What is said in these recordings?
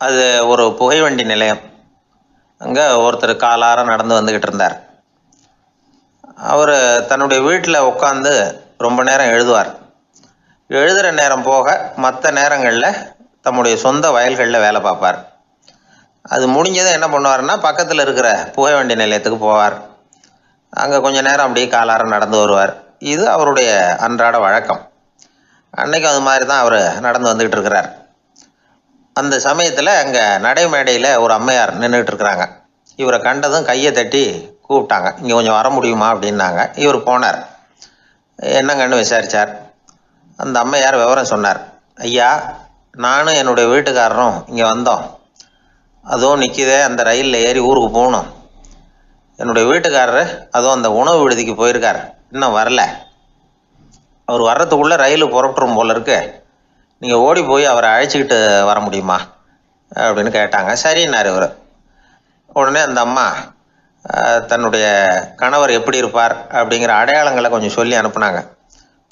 அது ஒரு புகைவண்டி நிலையம். அங்கே ஒருத்தர் காலார நடந்து வந்துக்கிட்டு இருந்தார். அவர் தன்னுடைய வீட்டில் உட்காந்து ரொம்ப நேரம் எழுதுவார். எழுதுகிற நேரம் போக மற்ற நேரங்களில் தம்முடைய சொந்த வயல்களில் வேலை பார்ப்பார். அது முடிஞ்சதை என்ன பண்ணுவார்னா, பக்கத்தில் இருக்கிற புகைவண்டி நிலையத்துக்கு போவார். அங்கே கொஞ்சம் நேரம் அப்படியே காலார நடந்து வருவார். இது அவருடைய அன்றாட வழக்கம். அன்னைக்கு அது மாதிரி தான் அவர் நடந்து வந்துக்கிட்டு இருக்கிறார். அந்த சமயத்தில் அங்கே நடைமேடையில் ஒரு அம்மையார் நின்றுக்கிட்டு இருக்கிறாங்க. இவரை கண்டதும் கையை தட்டி கூப்பிட்டாங்க. இங்கே கொஞ்சம் வர முடியுமா அப்படின்னாங்க. இவர் போனார். என்னங்கன்னு விசாரித்தார். அந்த அம்மையார் விவரம் சொன்னார். ஐயா, நானும் என்னுடைய வீட்டுக்காரரும் இங்கே வந்தோம். அதுவும் நிற்கிதே, அந்த ரயிலில் ஏறி ஊருக்கு போகணும். என்னுடைய வீட்டுக்காரர் அதுவும் அந்த உணவு விடுதிக்கு போயிருக்கார், இன்னும் வரல. அவர் வர்றதுக்குள்ளே ரயில் புறப்பட்டுரும் போல இருக்கு. நீங்கள் ஓடி போய் அவரை அழைச்சிக்கிட்டு வர முடியுமா அப்படின்னு கேட்டாங்க. சரின்னார் இவர். உடனே அந்த அம்மா தன்னுடைய கணவர் எப்படி இருப்பார் அப்படிங்கிற அடையாளங்களை கொஞ்சம் சொல்லி அனுப்புனாங்க.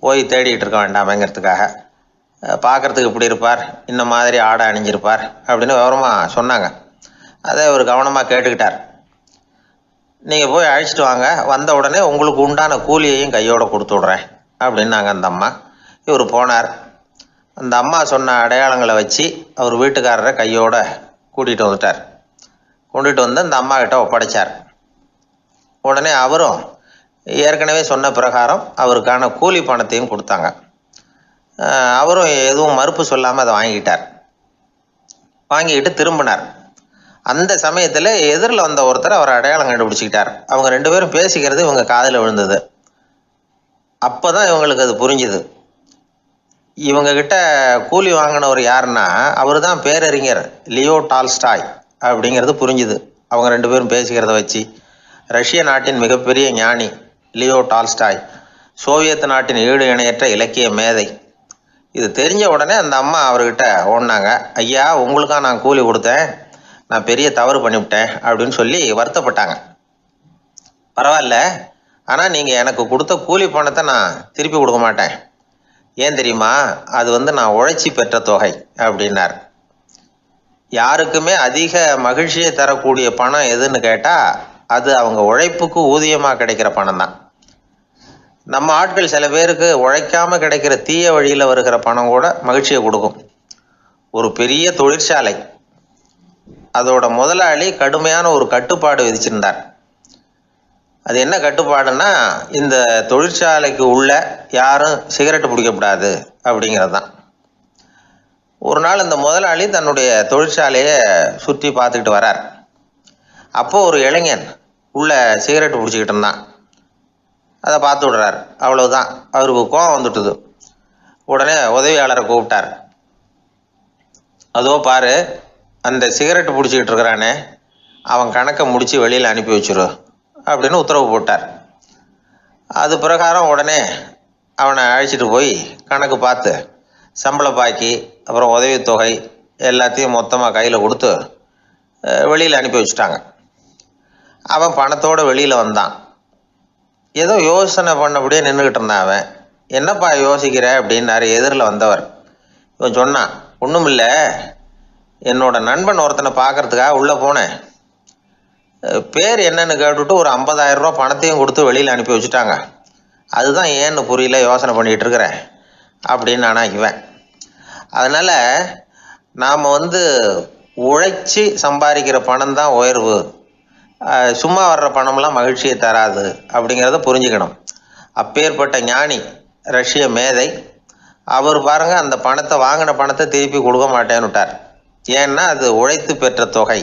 போய் தேடிட்டு இருக்க வேண்டாமேங்கிறதுக்காக. பார்க்குறதுக்கு இப்படி இருப்பார், இந்த மாதிரி ஆடை அணிஞ்சிருப்பார் அப்படின்னு விவரமாக சொன்னாங்க. அதை இவர் கவனமாக கேட்டுக்கிட்டார். நீங்கள் போய் அழைச்சிட்டு வாங்க, வந்த உடனே உங்களுக்கு உண்டான கூலியையும் கையோடு கொடுத்து விட்றேன் அப்படின்னாங்க அந்த அம்மா. இவர் போனார். அந்த அம்மா சொன்ன அடையாளங்களை வச்சு அவர் வீட்டுக்காரரை கையோடு கூட்டிகிட்டு வந்துட்டார். கொண்டுட்டு வந்து அந்த அம்மா கிட்ட ஒப்படைச்சார். உடனே அவரும் ஏற்கனவே சொன்ன பிரகாரம் அவருக்கான கூலி பணத்தையும் கொடுத்தாங்க. அவரும் எதுவும் மறுப்பு சொல்லாமல் அதை வாங்கிக்கிட்டார். வாங்கிக்கிட்டு திரும்பினார். அந்த சமயத்தில் எதிரில் வந்த ஒருத்தர் அவர் அடையாளம் கண்டுபிடிச்சிக்கிட்டார். அவங்க ரெண்டு பேரும் பேசிக்கிறது இவங்க காதில் விழுந்தது. அப்போ தான் இவங்களுக்கு அது புரிஞ்சுது. இவங்கக்கிட்ட கூலி வாங்கினவர் யாருன்னா, அவர் தான் பேரறிஞர் லியோ டால்ஸ்டாய் அப்படிங்கிறது புரிஞ்சுது அவங்க ரெண்டு பேரும் பேசிக்கிறத வச்சு. ரஷ்ய நாட்டின் மிகப்பெரிய ஞானி லியோ டால்ஸ்டாய், சோவியத் நாட்டின் ஈடு இணையற்ற இலக்கிய மேதை. இது தெரிஞ்ச உடனே அந்த அம்மா அவர்கிட்ட ஓடினாங்க. ஐயா, உங்களுக்காக நான் கூலி கொடுத்தேன், நான் பெரிய தவறு பண்ணிவிட்டேன் அப்படின்னு சொல்லி வருத்தப்பட்டாங்க. பரவாயில்ல, ஆனால் நீங்கள் எனக்கு கொடுத்த கூலி பணத்தை நான் திருப்பி கொடுக்க மாட்டேன். ஏன் தெரியுமா, அது நான் உழைச்சி பெற்ற தொகை அப்படின்னார். யாருக்குமே அதிக மகிழ்ச்சியை தரக்கூடிய பணம் எதுன்னு கேட்டால் அது அவங்க உழைப்புக்கு ஊதியமாக கிடைக்கிற பணம் தான். நம்ம ஆட்கள் சில பேருக்கு உழைக்காமல் கிடைக்கிற தீய வழியில் வருகிற பணம் கூட மகிழ்ச்சியை கொடுக்கும். ஒரு பெரிய தொழிற்சாலை, அதோட முதலாளி கடுமையான ஒரு கட்டுப்பாடு விதிச்சிருந்தார். அது என்ன கட்டுப்பாடுன்னா, இந்த தொழிற்சாலைக்கு உள்ள யாரும் சிகரெட்டு பிடிக்கக்கூடாது அப்படிங்கிறது தான். ஒரு நாள் இந்த முதலாளி தன்னுடைய தொழிற்சாலையை சுற்றி பார்த்துக்கிட்டு வரார். அப்போது ஒரு இளைஞன் உள்ள சிகரெட்டு பிடிச்சிக்கிட்டு இருந்தான். அதை பார்த்து விடுறார். அவ்வளவுதான், அவருக்கு கோபம் வந்துட்டுது. உடனே உதவியாளரை கூப்பிட்டார். அதோ பாரு, அந்த சிகரெட்டு பிடிச்சிக்கிட்டு இருக்கிறானே, அவன் கணக்கை முடித்து வெளியில் அனுப்பி வச்சிரு அப்படின்னு உத்தரவு போட்டார். அது பிரகாரம் உடனே அவனை அழைச்சிட்டு போய் கணக்கு பார்த்து சம்பள பாக்கி அப்புறம் உதவித்தொகை எல்லாத்தையும் மொத்தமாக கையில் கொடுத்து வெளியில் அனுப்பி வச்சுட்டாங்க. அவன் பணத்தோடு வெளியில் வந்தான். ஏதோ யோசனை பண்ணபடியே நின்றுக்கிட்டு இருந்தான். அவன், என்னப்பா யோசிக்கிற அப்படின்னாரு எதிரில் வந்தவர். இவன் சொன்னான், ஒன்றும் இல்லை, என்னோட நண்பன் ஒருத்தனை பார்க்கறதுக்காக உள்ளே போனேன். பேர் என்னன்னு கேட்டுவிட்டு ஒரு 50,000 ரூபா பணத்தையும் கொடுத்து வெளியில் அனுப்பி வச்சுட்டாங்க. அதுதான் ஏன்னு புரியல, யோசனை பண்ணிகிட்டு இருக்கிறேன் அப்படின்னு நானா இவன். அதனால் நாம் உழைச்சி சம்பாதிக்கிற பணம் தான் உயர்வு, சும்மா வர்ற பணம்லாம் மகிழ்ச்சியை தராது அப்படிங்கிறத புரிஞ்சுக்கணும். அப்பேற்பட்ட ஞானி ரஷ்ய மேதை அவர் பாருங்க, அந்த பணத்தை வாங்கின பணத்தை திருப்பி கொடுக்க மாட்டேன்னு விட்டார். ஏன்னா அது உழைத்து பெற்ற தொகை,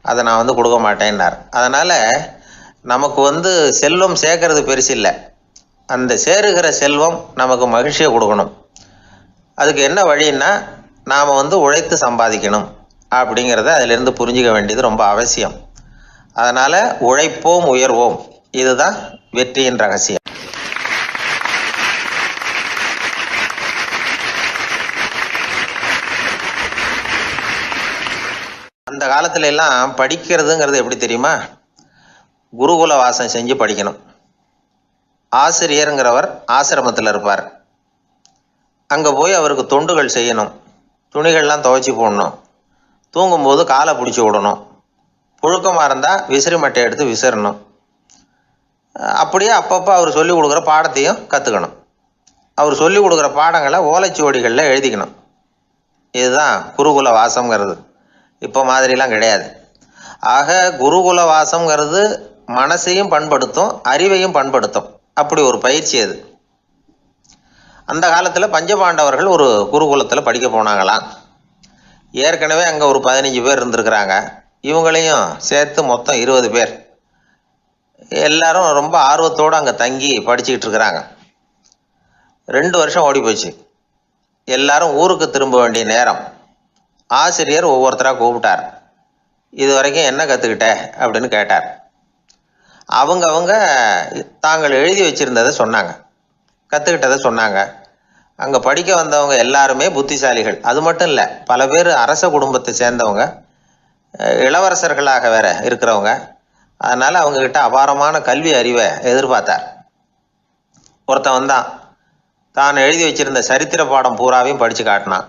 அதை நான் கொடுக்க மாட்டேன்னார். அதனால் நமக்கு செல்வம் சேர்க்கறது பெருசு இல்லை, அந்த சேருகிற செல்வம் நமக்கு மகிழ்ச்சியை கொடுக்கணும். அதுக்கு என்ன வழின்னா, நாம் உழைத்து சம்பாதிக்கணும் அப்படிங்கிறத அதிலிருந்து புரிஞ்சிக்க வேண்டியது ரொம்ப அவசியம். அதனால் உழைப்போம் உயர்வோம், இதுதான் வெற்றியின் ரகசியம். அந்த காலத்துல எல்லாம் படிக்கிறதுங்கிறது எப்படி தெரியுமா, குருகுல வாசம் செஞ்சு படிக்கணும். ஆசிரியருங்கிறவர் ஆசிரமத்தில் இருப்பார். அங்கே போய் அவருக்கு தொண்டுகள் செய்யணும். துணிகள்லாம் துவைச்சி போடணும். தூங்கும்போது காலை பிடிச்சி விடணும். புழுக்கமாக இருந்தால் விசிறி மட்டை எடுத்து விசிறணும். அப்படியே அப்பப்போ அவர் சொல்லிக் கொடுக்குற பாடத்தையும் கற்றுக்கணும். அவர் சொல்லிக் கொடுக்குற பாடங்களை ஓலைச்சுவடிகளில் எழுதிக்கணும். இதுதான் குருகுல வாசம்ங்கிறது. இப்போ மாதிரிலாம் கிடையாது. ஆக குருகுல வாசம்ங்கிறது மனசையும் பண்படுத்தும், அறிவையும் பண்படுத்தும். அப்படி ஒரு பயிற்சி அது. அந்த காலத்தில் பஞ்சபாண்டவர்கள் ஒரு குருகுலத்தில் படிக்க போனாங்களாம். ஏற்கனவே அங்கே ஒரு 15 பேர் இருந்திருக்கிறாங்க. இவங்களையும் சேர்த்து மொத்தம் 20 பேர். எல்லாரும் ரொம்ப ஆர்வத்தோடு அங்கே தங்கி படிச்சுக்கிட்டு இருக்கிறாங்க. 2 வருஷம் ஓடி போச்சு. எல்லாரும் ஊருக்கு திரும்ப வேண்டிய நேரம். ஆசிரியர் ஒவ்வொருத்தராக கூப்பிட்டார். இது வரைக்கும் என்ன கற்றுக்கிட்ட அப்படின்னு கேட்டார். அவங்க தாங்கள் எழுதி வச்சுருந்ததை சொன்னாங்க, கற்றுக்கிட்டதை சொன்னாங்க. அங்கே படிக்க வந்தவங்க எல்லாருமே புத்திசாலிகள். அது மட்டும் இல்லை, பல பேர் அரச குடும்பத்தை சேர்ந்தவங்க, இளவரசர்களாக வேற இருக்கிறவங்க. அதனால் அவங்கக்கிட்ட அபாரமான கல்வி அறிவை எதிர்பார்த்தார். ஒருத்தன் வந்தான், தான் எழுதி வச்சிருந்த சரித்திர பாடம் பூராவையும் படித்து காட்டினான்.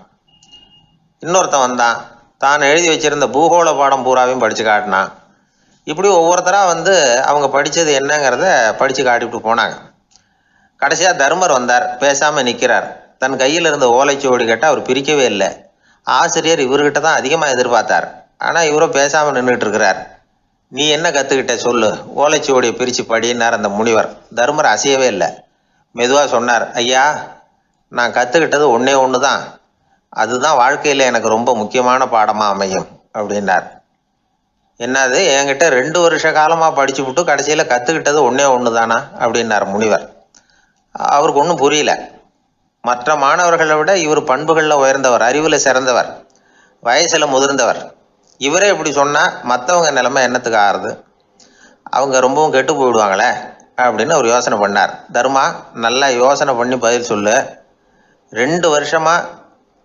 இன்னொருத்தன் வந்தான், தான் எழுதி வச்சிருந்த பூகோள பாடம் பூராவையும் படித்து காட்டினான். இப்படி ஒவ்வொருத்தராக வந்து அவங்க படித்தது என்னங்கிறத படித்து காட்டிவிட்டு போனாங்க. கடைசியாக தர்மர் வந்தார். பேசாமல் நிற்கிறார். தன் கையில் இருந்த ஓலைச்சுவடி கேட்டால் அவர் பிரிக்கவே இல்லை. ஆசிரியர் இவர்கிட்ட தான் அதிகமாக எதிர்பார்த்தார். ஆனால் இவரும் பேசாமல் நின்றுட்டு இருக்கிறார். நீ என்ன கற்றுக்கிட்ட சொல்லு, ஓலைச்சுவடியை பிரித்து படினார் அந்த முனிவர். தர்மர் அசையவே இல்லை. மெதுவாக சொன்னார், ஐயா, நான் கற்றுக்கிட்டது ஒன்றே ஒன்று தான். அதுதான் வாழ்க்கையில் எனக்கு ரொம்ப முக்கியமான பாடமாக அமையும் அப்படின்னார். என்னது, என்கிட்ட 2 வருஷ காலமாக படித்து விட்டு கடைசியில் கற்றுக்கிட்டது ஒன்றே ஒன்று தானா அப்படின்னார் முனிவர். அவருக்கு ஒன்றும் புரியல. மற்ற மாணவர்களை விட இவர் பண்புகளில் உயர்ந்தவர், அறிவில் சிறந்தவர், வயசில் முதிர்ந்தவர். இவரே இப்படி சொன்னால் மற்றவங்க நிலைமை என்னத்துக்கு ஆறுது? அவங்க ரொம்பவும் கெட்டு போயிடுவாங்களே அப்படின்னு அவர் யோசனை பண்ணார். தர்மா, நல்லா யோசனை பண்ணி பதில் சொல்லு. 2 வருஷமாக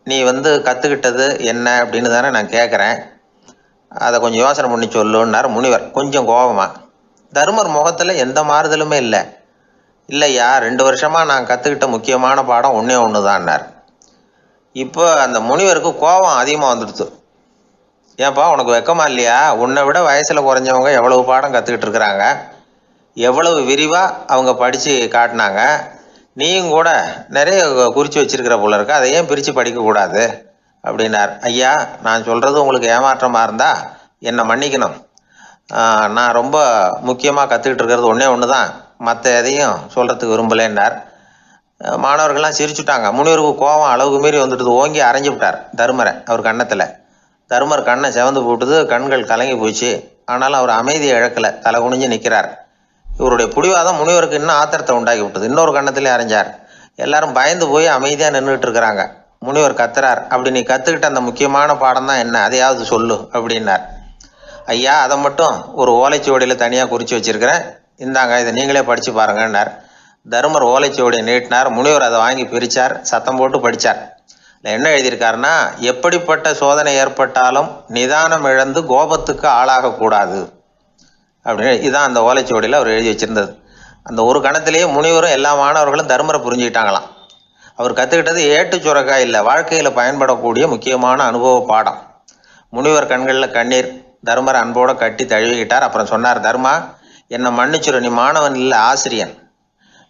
நீ வந்து கற்றுக்கிட்டது என்ன அப்படின்னு தானே நான் கேட்குறேன். அதை கொஞ்சம் யோசனை பண்ணி சொல்லுன்னார் முனிவர் கொஞ்சம் கோபமாக. தர்மர் முகத்தில் எந்த மாறுதலுமே இல்லை. இல்லையா, 2 வருஷமாக நான் கற்றுக்கிட்ட முக்கியமான பாடம் ஒன்றே ஒன்று தான்னார். இப்போ அந்த முனிவருக்கு கோபம் அதிகமாக வந்துடுச்சு. ஏன்பா, உனக்கு வெக்கமா இல்லையா? உன்னை விட வயசில் குறைஞ்சவங்க எவ்வளவு பாடம் கற்றுக்கிட்டு இருக்கிறாங்க, எவ்வளவு விரிவாக அவங்க படித்து காட்டினாங்க. நீயும் கூட நிறைய குறித்து வச்சிருக்கிற போல இருக்கு, அதை ஏன் பிரித்து படிக்கக்கூடாது அப்படின்னார். ஐயா, நான் சொல்கிறது உங்களுக்கு ஏமாற்றமாக இருந்தால் என்னை மன்னிக்கணும். நான் ரொம்ப முக்கியமாக கற்றுக்கிட்டு இருக்கிறது ஒன்றே ஒன்று தான், மற்ற எதையும் சொல்கிறதுக்கு விரும்பலைன்னார். மாணவர்கள்லாம் சிரிச்சுட்டாங்க. முனிவருக்கு கோபம் அளவுக்கு மீறி வந்துட்டு ஓங்கி அரைஞ்சு விட்டார் தர்மரை அவர் கன்னத்தில். தர்மர் கண்ணை செவந்து போட்டுது, கண்கள் கலங்கி போச்சு. ஆனாலும் அவர் அமைதியை இழக்கலை, தலை குனிஞ்சு நிற்கிறார். இவருடைய புடிவாதம் முனிவருக்கு இன்னும் ஆத்திரத்தை உண்டாக்கி விட்டது. இன்னொரு கண்ணத்திலே அரைஞ்சார். எல்லாரும் பயந்து போய் அமைதியாக நின்றுட்டு இருக்கிறாங்க. முனிவர் கத்துறார், அப்படி நீ கற்றுக்கிட்ட அந்த முக்கியமான பாடம் தான் என்ன, அதையாவது சொல்லு அப்படின்னார். ஐயா, அதை மட்டும் ஒரு ஓலைச்சுவடியில் தனியாக குறித்து வச்சிருக்கிறேன், இந்தாங்க, இதை நீங்களே படித்து பாருங்கன்னார். தர்மர் ஓலைச்சுவடியை நீட்டினார். முனிவர் அதை வாங்கி பிரித்தார், சத்தம் போட்டு படித்தார். என்ன எழுதியிருக்காருன்னா, எப்படிப்பட்ட சோதனை ஏற்பட்டாலும் நிதானம் இழந்து கோபத்துக்கு ஆளாகக்கூடாது அப்படின்னு. இதுதான் அந்த ஓலைச்சுவடியில் அவர் எழுதி வச்சிருந்தது. அந்த ஒரு கணத்திலேயே முனிவரும் எல்லா மாணவர்களும் தர்மரை புரிஞ்சுக்கிட்டாங்களாம். அவர் கற்றுக்கிட்டது ஏட்டு சுரக்காய் இல்லை, வாழ்க்கையில் பயன்படக்கூடிய முக்கியமான அனுபவ பாடம். முனிவர் கண்களில் கண்ணீர். தர்மரை அன்போடு கட்டி தழுவிக்கிட்டார். அப்புறம் சொன்னார், தர்மா, என்னை மன்னிச்சிரு, நீ மாணவன் இல்லை, ஆசிரியன்.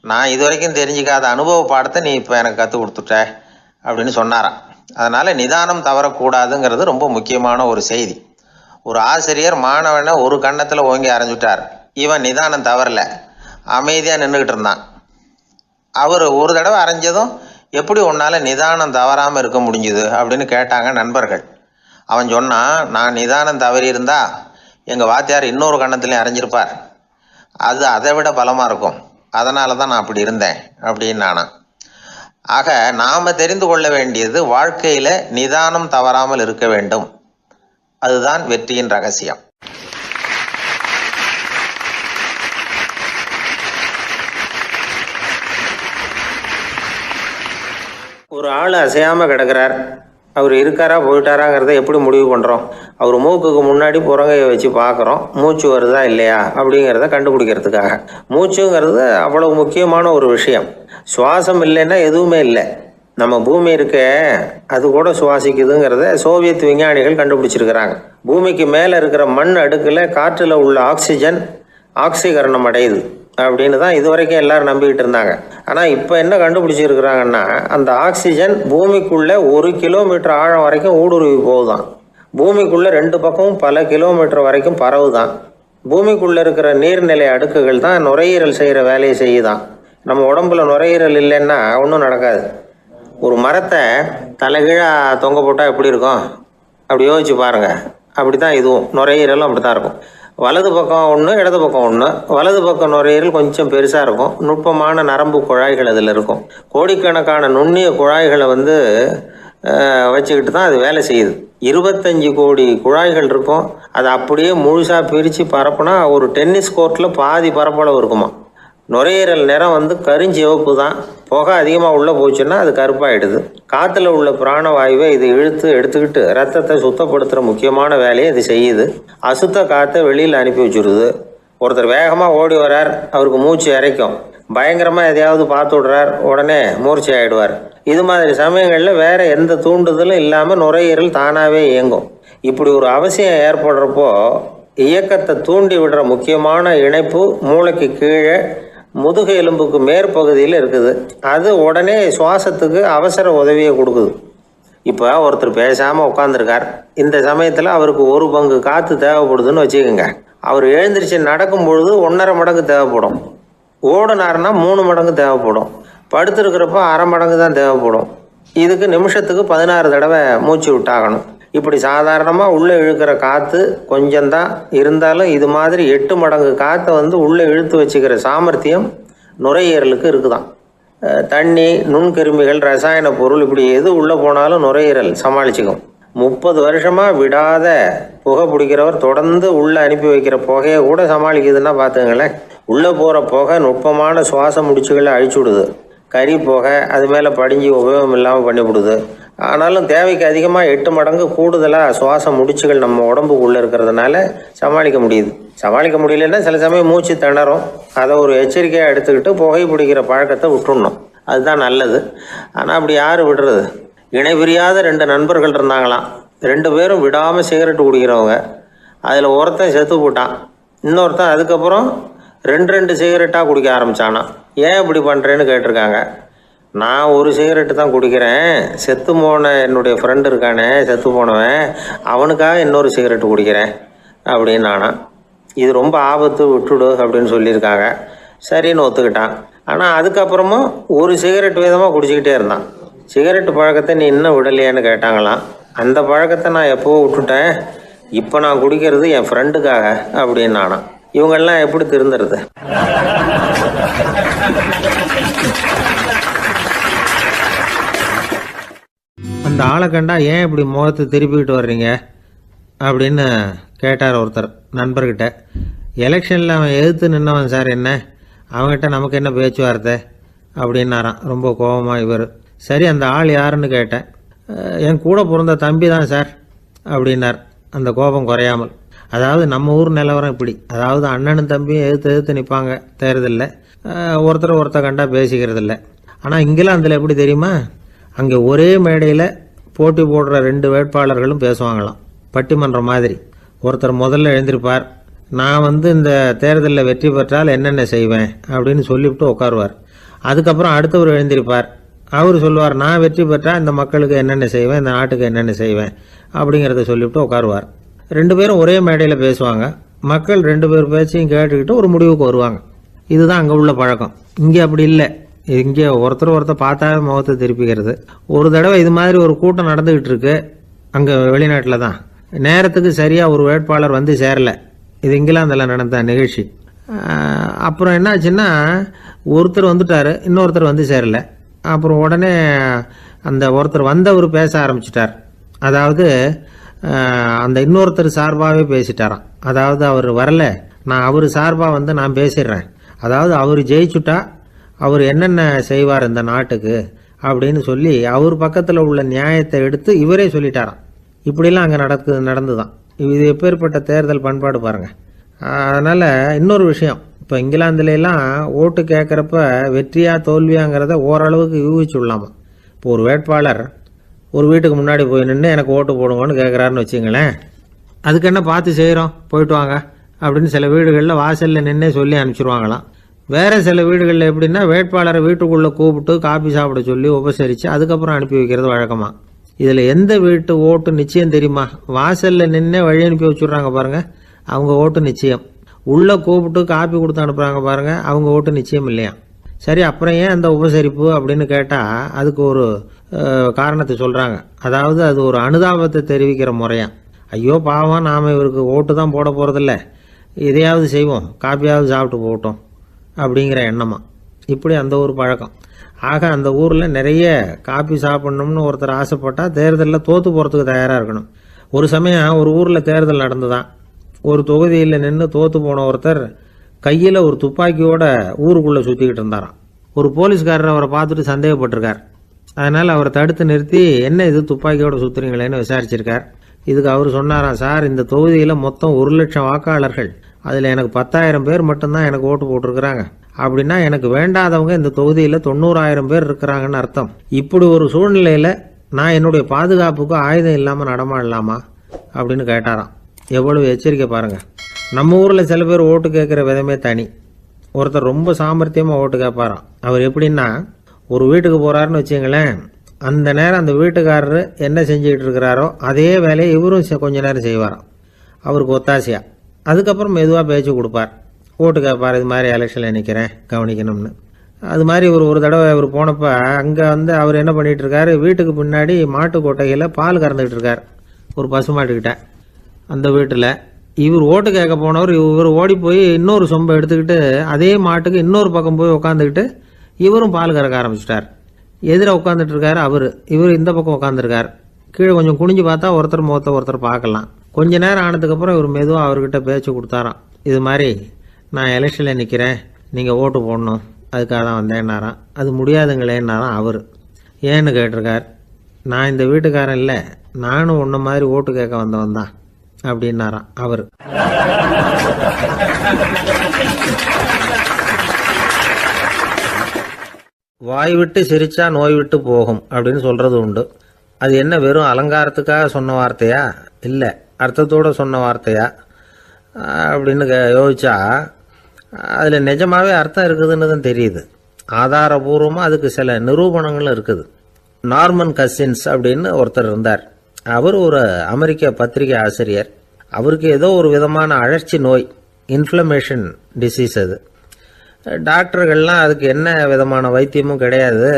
நான் இது வரைக்கும் தெரிஞ்சிக்காத அனுபவ பாடத்தை நீ இப்போ எனக்கு கற்றுக் கொடுத்துட்ட அப்படின்னு சொன்னாராம். அதனால் நிதானம் தவறக்கூடாதுங்கிறது ரொம்ப முக்கியமான ஒரு செய்தி. ஒரு ஆசிரியர் மாணவனை ஒரு கன்னத்தில் ஓங்கி அரைஞ்சுட்டார். இவன் நிதானம் தவறல, அமைதியாக நின்றுக்கிட்டு இருந்தான். அவர் ஒரு தடவை அரைஞ்சதும் எப்படி உன்னால் நிதானம் தவறாமல் இருக்க முடிஞ்சுது அப்படின்னு கேட்டாங்க நண்பர்கள். அவன் சொன்னான், நான் நிதானம் தவறி இருந்தா எங்கள் வாத்தியார் இன்னொரு கன்னத்துலேயும் அரைஞ்சிருப்பார், அது அதை விட பலமாக இருக்கும், அதனால தான் நான் அப்படி இருந்தேன் அப்படின்னு நானா. ஆக நாம் தெரிந்து கொள்ள வேண்டியது, வாழ்க்கையில் நிதானம் தவறாமல் இருக்க வேண்டும். அதுதான் வெற்றியின் ரகசியம். ஒரு ஆள் அசையாமல் கிடக்கிறார். அவர் இருக்காரா போயிட்டாராங்கிறத எப்படி முடிவு பண்ணுறோம்? அவர் மூக்குக்கு முன்னாடி புறங்கையை வச்சு பார்க்குறோம், மூச்சு வருதா இல்லையா அப்படிங்கிறத கண்டுபிடிக்கிறதுக்காக. மூச்சுங்கிறது அவ்வளவு முக்கியமான ஒரு விஷயம். சுவாசம் இல்லைன்னா எதுவுமே இல்லை. நம்ம பூமி இருக்க அது கூட சுவாசிக்குதுங்கிறத சோவியத் விஞ்ஞானிகள் கண்டுபிடிச்சிருக்கிறாங்க. பூமிக்கு மேலே இருக்கிற மண் அடுக்கில் காற்றில் உள்ள ஆக்சிஜன் ஆக்சிகரணம் அடையுது அப்படின்னு தான் இதுவரைக்கும் எல்லாரும் நம்பிக்கிட்டு இருந்தாங்க. ஆனால் இப்போ என்ன கண்டுபிடிச்சிருக்கிறாங்கன்னா, அந்த ஆக்சிஜன் பூமிக்குள்ளே 1 கிலோமீட்டர் ஆழம் வரைக்கும் ஊடுருவி போகுதான். பூமிக்குள்ளே 2 பக்கமும் பல கிலோமீட்டர் வரைக்கும் பரவுதான். பூமிக்குள்ளே இருக்கிற நீர்நிலை அடுக்குகள் தான் நுரையீரல் செய்கிற வேலையை செய்யுதான். நம்ம உடம்புல நுரையீரல் இல்லைன்னா ஒன்றும் நடக்காது. ஒரு மரத்தை தலைகீழாக தொங்க போட்டால் எப்படி இருக்கும் அப்படி யோசிச்சு பாருங்கள். அப்படி தான் இதுவும் நுரையீரலும் அப்படி தான் இருக்கும். வலது பக்கம் ஒன்று, இடது பக்கம் ஒன்று. வலது பக்கம் நுரையீரல் கொஞ்சம் பெருசாக இருக்கும். நுட்பமான நரம்பு குழாய்கள் அதில் இருக்கும். கோடிக்கணக்கான நுண்ணிய குழாய்களை வச்சுக்கிட்டு தான் அது வேலை செய்யுது. 25 கோடி குழாய்கள் இருக்கும். அதை அப்படியே முழுசாக பிரித்து பரப்புனா ஒரு டென்னிஸ் கோர்ட்டில் பாதி பரப்பளவு இருக்குமா. நுரையீரல் நிறம் கருஞ்சிவப்பு தான். புகை அதிகமாக உள்ளே போச்சுன்னா அது கருப்பாயிடுது. காற்றுல உள்ள பிராணவாயுவை இது இழுத்து எடுத்துக்கிட்டு ரத்தத்தை சுத்தப்படுத்துகிற முக்கியமான வேலையை இது செய்யுது. அசுத்த காற்றை வெளியில் அனுப்பி வச்சுருது. ஒருத்தர் வேகமாக ஓடி வர்றார், அவருக்கு மூச்சு இறைக்கும். பயங்கரமாக எதையாவது பார்த்து விடுறார், உடனே மூர்ச்சி ஆகிடுவார். இது மாதிரி சமயங்களில் வேறு எந்த தூண்டுதலும் இல்லாமல் நுரையீரல் தானாகவே இயங்கும். இப்படி ஒரு அவசியம் ஏற்படுறப்போ இயக்கத்தை தூண்டி விடுற முக்கியமான இணைப்பு மூளைக்கு கீழே முதுகு எலும்புக்கு மேற்பகுதியில் இருக்குது. அது உடனே சுவாசத்துக்கு அவசர உதவியை கொடுக்குது. இப்போ ஒருத்தர் பேசாமல் உட்காந்துருக்கார். இந்த சமயத்தில் அவருக்கு 1 பங்கு காற்று தேவைப்படுதுன்னு வச்சுக்கோங்க. அவர் எழுந்திரிச்சு நடக்கும் பொழுது 1.5 மடங்கு தேவைப்படும். ஓடினார்னா 3 மடங்கு தேவைப்படும். படுத்துருக்கிறப்ப 1/2 மடங்கு தான் தேவைப்படும். இதுக்கு நிமிஷத்துக்கு 16 தடவை மூச்சு விட்டாகணும். இப்படி சாதாரணமாக உள்ளே இழுக்கிற காற்று கொஞ்சம்தான் இருந்தாலும் இது மாதிரி 8 மடங்கு காற்றை உள்ளே இழுத்து வச்சுக்கிற சாமர்த்தியம் நுரையீரலுக்கு இருக்குதான். தண்ணி, நுண்கிருமிகள், ரசாயன பொருள் இப்படி எது உள்ளே போனாலும் நுரையீரல் சமாளிச்சுக்கும். 30 வருஷமாக விடாத புகை பிடிக்கிறவர் தொடர்ந்து உள்ளே அனுப்பி வைக்கிற புகையை கூட சமாளிக்குதுன்னா பார்த்துங்களேன். உள்ளே போகிற புகை நுட்பமான சுவாச முடிச்சுகளை அழிச்சு விடுது. கறி புகை அது மேலே படிஞ்சு உபயோகம் இல்லாமல் பண்ணிவிடுது. ஆனாலும் தேவைக்கு அதிகமாக 8 மடங்கு கூடுதலாக சுவாச முடிச்சுகள் நம்ம உடம்புக்குள்ளே இருக்கிறதுனால சமாளிக்க முடியுது. சமாளிக்க முடியலன்னா சில சமயம் மூச்சு திணறும். அதை ஒரு எச்சரிக்கையாக எடுத்துக்கிட்டு புகை பிடிக்கிற பழக்கத்தை விட்டுடணும். அதுதான் நல்லது. ஆனால் அப்படி யார் விடுறது? இணை பிரியாத 2 நண்பர்கள் இருந்தாங்களாம். 2 பேரும் விடாமல் சிகரெட்டு குடிக்கிறவங்க. அதில் ஒருத்தன் செத்து போட்டான். இன்னொருத்தன் அதுக்கப்புறம் 2 சிகரெட்டாக குடிக்க ஆரம்பித்தானான். ஏன் இப்படி பண்ணுறேன்னு கேட்டிருக்காங்க. நான் 1 சிகரெட்டு தான் குடிக்கிறேன். செத்து போன என்னுடைய ஃப்ரெண்டு இருக்கானே, செத்து போனவன், அவனுக்காக இன்னொரு சிகரெட்டு குடிக்கிறேன் அப்படின்னு நானா. இது ரொம்ப ஆபத்து, விட்டுடு அப்படின்னு சொல்லியிருக்காங்க. சரின்னு ஒத்துக்கிட்டான். ஆனால் அதுக்கப்புறமும் 1 சிகரெட் வீதமாக குடிச்சிக்கிட்டே இருந்தான். சிகரெட்டு பழக்கத்தை நீ இன்னும் விடலையான்னு கேட்டாங்களாம். அந்த பழக்கத்தை நான் எப்போவோ விட்டுட்டேன். இப்போ நான் குடிக்கிறது என் ஃப்ரெண்டுக்காக அப்படின்னு நானா. இவங்கெல்லாம் எப்படி திருந்துறது? அந்த ஆளை கண்டா ஏன் இப்படி முகத்தை திருப்பிக்கிட்டு வர்றீங்க அப்படின்னு கேட்டார் ஒருத்தர் நண்பர்கிட்ட. எலெக்ஷனில் அவன் எதிர்த்து நின்னவன் சார், என்ன அவங்ககிட்ட நமக்கு என்ன பேச்சுவார்த்தை அப்படின்னாரான் ரொம்ப கோபமாக இவர். சரி, அந்த ஆள் யாருன்னு கேட்டேன். என் கூட பிறந்த தம்பி தான் சார் அப்படின்னார் அந்த கோபம் குறையாமல். அதாவது நம்ம ஊர் நிலவரம் இப்படி. அதாவது அண்ணனும் தம்பியும் எதிர்த்து நிற்பாங்க தேர்தலில். ஒருத்தர் கண்டா பேசிக்கிறது இல்லை. ஆனால் இங்கிலாந்தில் எப்படி தெரியுமா? அங்கே ஒரே மேடையில் போட்டி போடுற 2 வேட்பாளர்களும் பேசுவாங்களாம், பட்டிமன்றம் மாதிரி. ஒருத்தர் முதல்ல எழுந்திருப்பார். நான் இந்த தேர்தலில் வெற்றி பெற்றால் என்னென்ன செய்வேன் அப்படின்னு சொல்லிவிட்டு உட்காருவார். அதுக்கப்புறம் அடுத்தவர் எழுந்திருப்பார். அவர் சொல்லுவார், நான் வெற்றி பெற்றால் இந்த மக்களுக்கு என்னென்ன செய்வேன், இந்த நாட்டுக்கு என்னென்ன செய்வேன் அப்படிங்கிறத சொல்லிவிட்டு உட்காருவார். 2 பேரும் ஒரே மேடையில் பேசுவாங்க. மக்கள் 2 பேர் பேச்சையும் கேட்டுக்கிட்டு ஒரு முடிவுக்கு வருவாங்க. இதுதான் அங்கே உள்ள பழக்கம். இங்கே அப்படி இல்லை. இங்கே ஒருத்தர் பார்த்தாவே முகத்தை திருப்பிக்கிறது. ஒரு தடவை இது மாதிரி ஒரு கூட்டம் நடந்துக்கிட்டு இருக்கு அங்கே வெளிநாட்டில் தான். நேரத்துக்கு சரியாக ஒரு வேட்பாளர் சேரலை. இது இங்கிலாந்தில் நடந்த நிகழ்ச்சி. அப்புறம் என்னாச்சுன்னா, ஒருத்தர் வந்துட்டார், இன்னொருத்தர் சேரலை. அப்புறம் உடனே அந்த ஒருத்தர் வந்தவர் பேச ஆரம்பிச்சிட்டார். அதாவது அந்த இன்னொருத்தர் சார்பாகவே பேசிட்டாராம். அதாவது அவர் வரல, நான் அவர் சார்பாக நான் பேசிடுறேன். அதாவது அவர் ஜெயிச்சுட்டா அவர் என்னென்ன செய்வார் இந்த நாட்டுக்கு அப்படின்னு சொல்லி அவர் பக்கத்தில் உள்ள நியாயத்தை எடுத்து இவரே சொல்லிட்டாராம். இப்படிலாம் அங்கே நடந்துதான். இது எப்பேற்பட்ட தேர்தல் பண்பாடு பாருங்கள். அதனால் இன்னொரு விஷயம், இப்போ இங்கிலாந்துலாம் ஓட்டு கேட்குறப்ப வெற்றியா தோல்வியாங்கிறத ஓரளவுக்கு யூகிச்சுடலாமா. இப்போ ஒரு வேட்பாளர் ஒரு வீட்டுக்கு முன்னாடி போய் நின்று எனக்கு ஓட்டு போடுங்கன்னு கேட்குறாருன்னு வச்சுங்களேன், அதுக்கு என்ன பார்த்து செய்கிறோம், போயிட்டு வாங்க அப்படின்னு சில வீடுகளில் வாசலில் நின்னே சொல்லி அனுப்பிச்சிருவாங்களாம். வேறு சில வீடுகளில் எப்படின்னா வேட்பாளரை வீட்டுக்குள்ளே கூப்பிட்டு காபி சாப்பிட சொல்லி உபசரித்து அதுக்கப்புறம் அனுப்பி வைக்கிறது வழக்கமாக. இதில் எந்த வீட்டு ஓட்டு நிச்சயம் தெரியுமா? வாசலில் நின்னே வழி அனுப்பி வச்சுட்றாங்க பாருங்கள், அவங்க ஓட்டு நிச்சயம். உள்ளே கூப்பிட்டு காப்பி கொடுத்து அனுப்புகிறாங்க பாருங்கள், அவங்க ஓட்டு நிச்சயம் இல்லையா. சரி, அப்புறம் ஏன் அந்த உபசரிப்பு அப்படின்னு கேட்டால் அதுக்கு ஒரு காரணத்தை சொல்கிறாங்க. அதாவது அது ஒரு அனுதாபத்தை தெரிவிக்கிற முறையா. ஐயோ பாவம், நாம் இவருக்கு ஓட்டு தான் போட போகிறதில்ல, இதையாவது செய்வோம், காப்பியாவது சாப்பிட்டு போகட்டும் அப்படிங்கிற எண்ணமா. இப்படி அந்த ஒரு பழக்கம். ஆக அந்த ஊரில் நிறைய காப்பி சாப்பிட்ணும்னு ஒருத்தர் ஆசைப்பட்டால் தேர்தலில் தோற்று போகிறதுக்கு தயாராக இருக்கணும். ஒரு சமயம் ஒரு ஊரில் தேர்தல் நடந்துதான். ஒரு தொகுதியில் நின்று தோற்று போன ஒருத்தர் கையில் ஒரு துப்பாக்கியோட ஊருக்குள்ளே சுற்றிக்கிட்டு இருந்தாராம். ஒரு போலீஸ்காரர் அவரை பார்த்துட்டு சந்தேகப்பட்டிருக்கார். அதனால் அவரை தடுத்து நிறுத்தி என்ன இது துப்பாக்கியோட சுற்றுறீங்களேன்னு விசாரிச்சிருக்கார். இதுக்கு அவர் சொன்னாராம், சார் இந்த தொகுதியில் மொத்தம் 1,00,000 வாக்காளர்கள், அதில் எனக்கு 10,000 பேர் மட்டும்தான் எனக்கு ஓட்டு போட்டிருக்கிறாங்க. அப்படின்னா எனக்கு வேண்டாதவங்க இந்த தொகுதியில் 90,000 பேர் இருக்கிறாங்கன்னு அர்த்தம். இப்படி ஒரு சூழ்நிலையில் நான் என்னுடைய பாதுகாப்புக்கு ஆயுதம் இல்லாமல் நடமாடலாமா அப்படின்னு கேட்டாராம். எவ்வளவு எச்சரிக்கை பாருங்கள். நம்ம ஊரில் சில பேர் ஓட்டு கேட்குற விதமே தனி. ஒருத்தர் ரொம்ப சாமர்த்தியமாக ஓட்டு கேட்பாராம். அவர் எப்படின்னா, ஒரு வீட்டுக்கு போகிறாருன்னு வச்சுங்களேன், அந்த நேரம் அந்த வீட்டுக்காரரு என்ன செஞ்சுக்கிட்டு இருக்கிறாரோ அதே வேலையை இவரும் கொஞ்ச நேரம் செய்வாராம், அவருக்கு ஒத்தாசையா. அதுக்கப்புறம் மெதுவாக பேச்சு கொடுப்பார், ஓட்டு கேட்பார், இது மாதிரி எலெக்ஷனில் நிற்கிறேன் கவனிக்கணும்னு. அது மாதிரி ஒரு தடவை அவர் போனப்போ அங்கே அவர் என்ன பண்ணிகிட்டு இருக்காரு, வீட்டுக்கு பின்னாடி மாட்டு கொட்டையில் பால் கறந்துக்கிட்டு இருக்கார் ஒரு பசுமாட்டுக்கிட்ட. அந்த வீட்டில் இவர் ஓட்டு கேட்க போனவர் இவர் ஓடி போய் இன்னொரு சொம்பை எடுத்துக்கிட்டு அதே மாட்டுக்கு இன்னொரு பக்கம் போய் உட்காந்துக்கிட்டு இவரும் பால் கறக்க ஆரம்பிச்சிட்டார். எதிராக உட்காந்துட்டு இருக்காரு இவர் இந்த பக்கம் உட்காந்துருக்கார். கீழே கொஞ்சம் குனிஞ்சு பார்த்தா ஒருத்தர் முகத்தை ஒருத்தர் பார்க்கலாம். கொஞ்ச நேரம் ஆனதுக்கப்புறம் இவர் மெதுவாக அவர்கிட்ட பேச்சு கொடுத்தாராம். இது மாதிரி நான் எலெக்ஷனில் நிற்கிறேன், நீங்கள் ஓட்டு போடணும், அதுக்காக தான் வந்தேன்னாராம். அது முடியாதுங்களேன்னாராம் அவர். ஏன்னு கேட்டிருக்கார். நான் இந்த வீட்டுக்காரன் இல்லை, நானும் உன்ன மாதிரி ஓட்டு கேட்க வந்தவன் தான் அப்படின்னாராம் அவர். வாய் விட்டு சிரிச்சா நோய் விட்டு போகும் அப்படின்னு சொல்றது உண்டு. அது என்ன வெறும் அலங்காரத்துக்காக சொன்ன வார்த்தையா, இல்லை அர்த்தத்தோடு சொன்ன வார்த்தையா அப்படின்னு யோசிச்சா அதில் நிஜமாவே அர்த்தம் இருக்குதுன்னு தான் தெரியுது. ஆதாரபூர்வமாக அதுக்கு சில நிரூபணங்களும் இருக்குது. நார்மன் கசின்ஸ் அப்படின்னு ஒருத்தர் இருந்தார். அவர் ஒரு அமெரிக்க பத்திரிகை ஆசிரியர். அவருக்கு ஏதோ ஒரு விதமான அழற்சி நோய், இன்ஃப்ளமேஷன் டிசீஸ். அது டாக்டர்கள்லாம் அதுக்கு என்ன விதமான வைத்தியமும் கிடையாது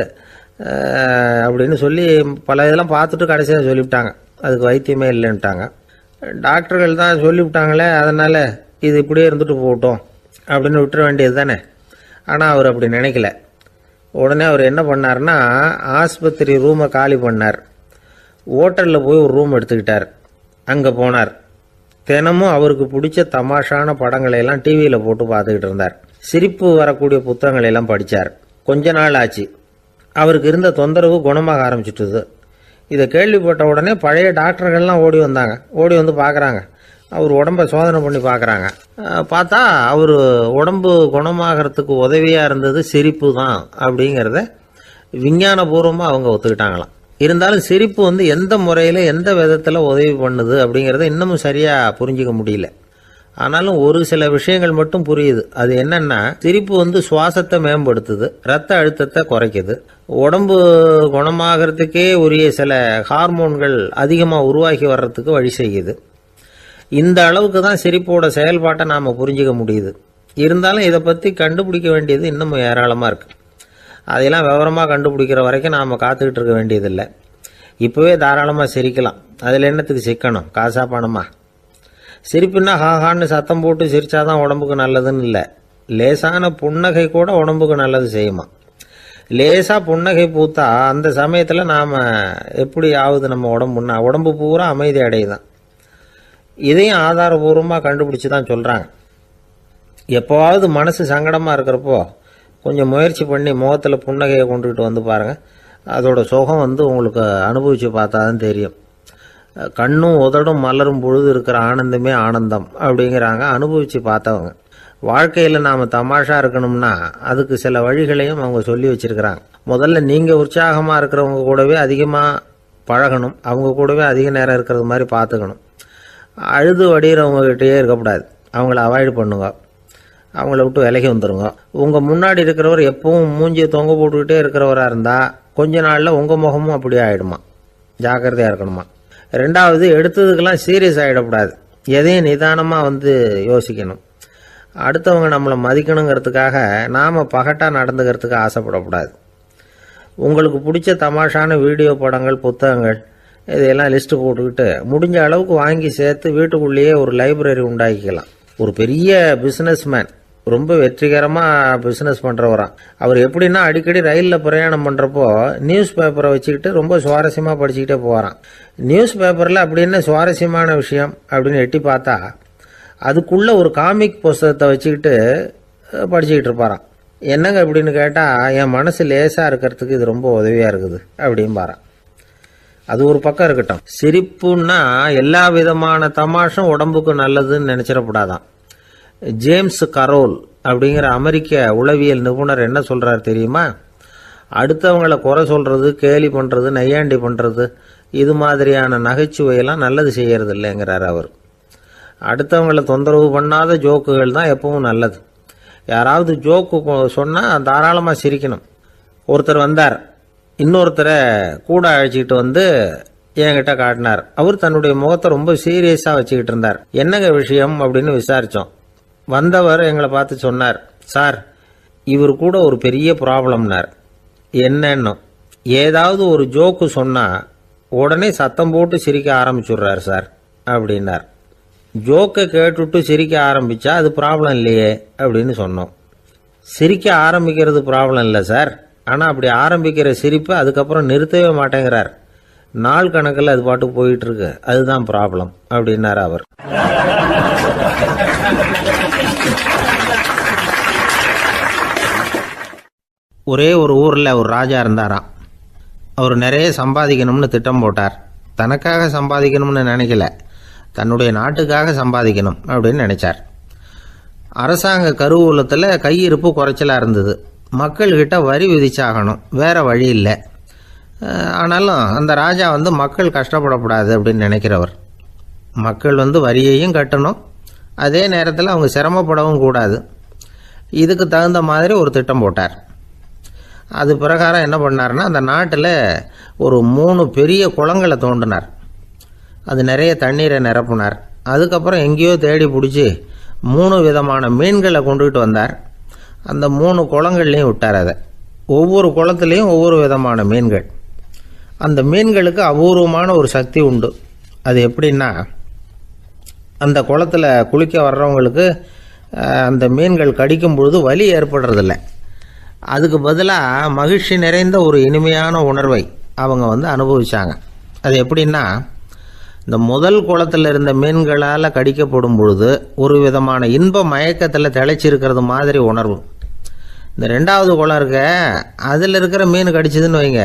அப்படின்னு சொல்லி பல இதெல்லாம் பார்த்துட்டு கடைசியாக சொல்லிவிட்டாங்க, அதுக்கு வைத்தியமே இல்லைன்ட்டாங்க. டாக்டர்கள் தான் சொல்லிவிட்டாங்களே, அதனால் இது இப்படியே இருந்துட்டு போகட்டும் அப்படின்னு விட்டுற வேண்டியது தானே. ஆனால் அவர் அப்படி நினைக்கல. உடனே அவர் என்ன பண்ணார்னா, ஆஸ்பத்திரி ரூமை காலி பண்ணார். ஹோட்டலில் போய் ஒரு ரூம் எடுத்துக்கிட்டார். அங்கே போனார். தினமும் அவருக்கு பிடிச்ச தமாஷான படங்களை எல்லாம் டிவியில் போட்டு பார்த்துக்கிட்டு இருந்தார். சிரிப்பு வரக்கூடிய புத்தகங்களை எல்லாம் படித்தார். கொஞ்ச நாள் ஆச்சு, அவருக்கு இருந்த தொந்தரவு குணமாக ஆரம்பிச்சிட்டுது. இதை கேள்விப்பட்ட உடனே பழைய டாக்டர்கள்லாம் ஓடி வந்தாங்க. ஓடி வந்து பார்க்குறாங்க, அவர் உடம்பை சோதனை பண்ணி பார்க்குறாங்க. பார்த்தா அவர் உடம்பு குணமாகறதுக்கு உதவியாக இருந்தது சிரிப்பு தான் அப்படிங்கிறத விஞ்ஞானபூர்வமாக அவங்க ஒத்துக்கிட்டாங்களாம். இருந்தாலும் சிரிப்பு எந்த முறையில் எந்த விதத்தில் உதவி பண்ணுது அப்படிங்கிறத இன்னமும் சரியாக புரிஞ்சிக்க முடியல. ஆனாலும் ஒரு சில விஷயங்கள் மட்டும் புரியுது. அது என்னன்னா, சிரிப்பு சுவாசத்தை மேம்படுத்துது, ரத்த அழுத்தத்தை குறைக்குது, உடம்பு குணமாகறதுக்கே உரிய சில ஹார்மோன்கள் அதிகமாக உருவாகி வர்றதுக்கு வழி செய்யுது. இந்த அளவுக்கு தான் சிரிப்போட செயல்பாட்டை நாம் புரிஞ்சிக்க முடியுது. இருந்தாலும் இதை பற்றி கண்டுபிடிக்க வேண்டியது இன்னமும் ஏராளமாக இருக்குது. அதையெல்லாம் விவரமாக கண்டுபிடிக்கிற வரைக்கும் நாம் காத்துக்கிட்டு இருக்க வேண்டியதில்லை. இப்போவே தாராளமாக சிரிக்கலாம். அதில் என்னத்துக்கு சிக்கணும், காசா பணமா? சிரிப்புன்னா ஹாஹான்னு சத்தம் போட்டு சிரிச்சாதான் உடம்புக்கு நல்லதுன்னு இல்லை. லேசான புன்னகை கூட உடம்புக்கு நல்லது செய்யுமா. லேசாக புன்னகை பூத்தா அந்த சமயத்தில் நாம் எப்படி ஆகுது, நம்ம உடம்பு பூரா அமைதி அடையுதான். இதையும் ஆதாரபூர்வமாக கண்டுபிடிச்சி தான் சொல்கிறாங்க. எப்போவாவது மனசு சங்கடமாக இருக்கிறப்போ கொஞ்சம் முயற்சி பண்ணி முகத்தில் புன்னகையை கொண்டுக்கிட்டு வந்து பாருங்கள். அதோட சுகம் உங்களுக்கு அனுபவித்து பார்த்தா தான் தெரியும். கண்ணும் உதடும் மலரும் பொழுது இருக்கிற ஆனந்தமே ஆனந்தம் அப்படிங்கிறாங்க அனுபவித்து பார்த்தவங்க. வாழ்க்கையில் நாம் தமாஷா இருக்கணும்னா அதுக்கு சில வழிகளையும் அவங்க சொல்லி வச்சிருக்கிறாங்க. முதல்ல நீங்கள் உற்சாகமாக இருக்கிறவங்க கூடவே அதிகமாக பழகணும், அவங்க கூடவே அதிக நேரம் இருக்கிறது மாதிரி பார்த்துக்கணும். அழுது வடிகிறவங்ககிட்டயே இருக்கக்கூடாது, அவங்கள அவாய்டு பண்ணுங்க, அவங்கள விட்டு விலகி வந்துடுங்க. உங்கள் முன்னாடி இருக்கிறவர் எப்பவும் மூஞ்சியை தொங்க போட்டுக்கிட்டே இருக்கிறவராக இருந்தால் கொஞ்ச நாளில் உங்கள் முகமும் அப்படியே ஆகிடுமா, ஜாக்கிரதையாக இருக்கணுமா. ரெண்டாவது, எடுத்ததுக்கெல்லாம் சீரியஸ் ஆகிடக்கூடாது, எதையும் நிதானமாக யோசிக்கணும். அடுத்தவங்க நம்மளை மதிக்கணுங்கிறதுக்காக நாம் பகட்டாக நடந்துக்கிறதுக்கு ஆசைப்படக்கூடாது. உங்களுக்கு பிடிச்ச தமாஷான வீடியோ படங்கள், புத்தகங்கள் இதையெல்லாம் லிஸ்ட்டு போட்டுக்கிட்டு முடிஞ்ச அளவுக்கு வாங்கி சேர்த்து வீட்டுக்குள்ளேயே ஒரு லைப்ரரி உண்டாக்கிக்கலாம். ஒரு பெரிய பிஸ்னஸ்மேன், ரொம்ப வெற்றிகரமாக பிஸ்னஸ் பண்ணுறவராம். அவர் எப்படின்னா அடிக்கடி ரயிலில் பிரயாணம் பண்ணுறப்போ நியூஸ் பேப்பரை வச்சுக்கிட்டு ரொம்ப சுவாரஸ்யமாக படிச்சுக்கிட்டே போகிறான். நியூஸ் பேப்பரில் அப்படி என்ன சுவாரஸ்யமான விஷயம் அப்படின்னு எட்டி பார்த்தா அதுக்குள்ளே ஒரு காமிக் புஸ்தகத்தை வச்சுக்கிட்டு படிச்சுக்கிட்டு இருப்பாராம். என்னங்க அப்படின்னு கேட்டால், என் மனசு லேசாக இருக்கிறதுக்கு இது ரொம்ப உதவியாக இருக்குது அப்படின்பாரான். அது ஒரு பக்கம் இருக்கட்டும். சிரிப்புன்னா எல்லா விதமான தமாஷும் உடம்புக்கு நல்லதுன்னு நினச்சிடக்கூடாதான். ஜேம்ஸ் கரோல் அப்படிங்கிற அமெரிக்க உளவியல் நிபுணர் என்ன சொல்கிறார் தெரியுமா? அடுத்தவங்களை குறை சொல்கிறது, கேலி பண்ணுறது, நையாண்டி பண்ணுறது, இது மாதிரியான நகைச்சுவையெல்லாம் நல்லது செய்கிறது இல்லைங்கிறார் அவர். அடுத்தவங்களை தொந்தரவு பண்ணாத ஜோக்குகள் தான் எப்பவும் நல்லது. யாராவது ஜோக்கு சொன்னால் தாராளமாக சிரிக்கணும். ஒருத்தர் வந்தார், இன்னொருத்தரை கூட அழைச்சிக்கிட்டு என்கிட்ட காட்டினார். அவர் தன்னுடைய முகத்தை ரொம்ப சீரியஸாக வச்சுக்கிட்டு இருந்தார். என்னங்க விஷயம் அப்படின்னு விசாரித்தோம். வந்தவர் எங்களை பார்த்து சொன்னார், சார், இவர் கூட ஒரு பெரிய ப்ராப்ளம்னார். என்னன்னு, ஏதாவது ஒரு ஜோக்கு சொன்னால் உடனே சத்தம் போட்டு சிரிக்க ஆரம்பிச்சுடுறார் சார் அப்படின்னார். ஜோக்கை கேட்டுவிட்டு சிரிக்க ஆரம்பித்தா அது ப்ராப்ளம் இல்லையே அப்படின்னு சொன்னோம். சிரிக்க ஆரம்பிக்கிறது ப்ராப்ளம் இல்லை சார், ஆனால் அப்படி ஆரம்பிக்கிற சிரிப்பை அதுக்கப்புறம் நிறுத்தவே மாட்டேங்கிறார். நாள் கணக்கில் அது பாட்டுக்கு போயிட்டு இருக்கு, அதுதான் ப்ராப்ளம் அப்படின்னார் அவர். ஒரே ஒரு ஊரில் ஒரு ராஜா இருந்தாராம். அவர் நிறைய சம்பாதிக்கணும்னு திட்டம் போட்டார். தனக்காக சம்பாதிக்கணும்னு நினைக்கல, தன்னுடைய நாட்டுக்காக சம்பாதிக்கணும் அப்படின்னு நினைச்சார். அரசாங்க கருவூலத்தில் கையிருப்பு குறைச்சலாக இருந்தது. மக்கள்கிட்ட வரி விதிச்சாகணும், வேற வழி இல்லை. ஆனாலும் அந்த ராஜா மக்கள் கஷ்டப்படக்கூடாது அப்படின்னு நினைக்கிறவர். மக்கள் வரியையும் கட்டணும், அதே நேரத்தில் அவங்க சிரமப்படவும் கூடாது. இதுக்கு தகுந்த மாதிரி ஒரு திட்டம் போட்டார். அது பிரகாரம் என்ன பண்ணார்னா, அந்த நாட்டில் ஒரு 3 பெரிய குளங்களை தோண்டினார். அது நிறைய தண்ணீரை நிரப்புனார். அதுக்கப்புறம் எங்கேயோ தேடி பிடிச்சி 3 விதமான மீன்களை கொண்டுகிட்டு வந்தார். அந்த 3 குளங்கள்லையும் விட்டார். அதை ஒவ்வொரு குளத்துலேயும் ஒவ்வொரு விதமான மீன்கள். அந்த மீன்களுக்கு அபூர்வமான ஒரு சக்தி உண்டு. அது எப்படின்னா, அந்த குளத்தில் குளிக்க வர்றவங்களுக்கு அந்த மீன்கள் கடிக்கும் பொழுது வலி ஏற்படுறதில்ல. அதுக்கு பதிலாக மகிழ்ச்சி நிறைந்த ஒரு இனிமையான உணர்வை அவங்க அனுபவிச்சாங்க. அது எப்படின்னா, இந்த முதல் குளத்தில் இருந்த மீன்களால் கடிக்கப்படும் பொழுது ஒரு விதமான இன்ப மயக்கத்தில் திளைச்சிருக்கிறது மாதிரி உணர்வு. இந்த 2வது குளம் இருக்க, அதில் இருக்கிற மீன் கடிச்சதுன்னு வைங்க,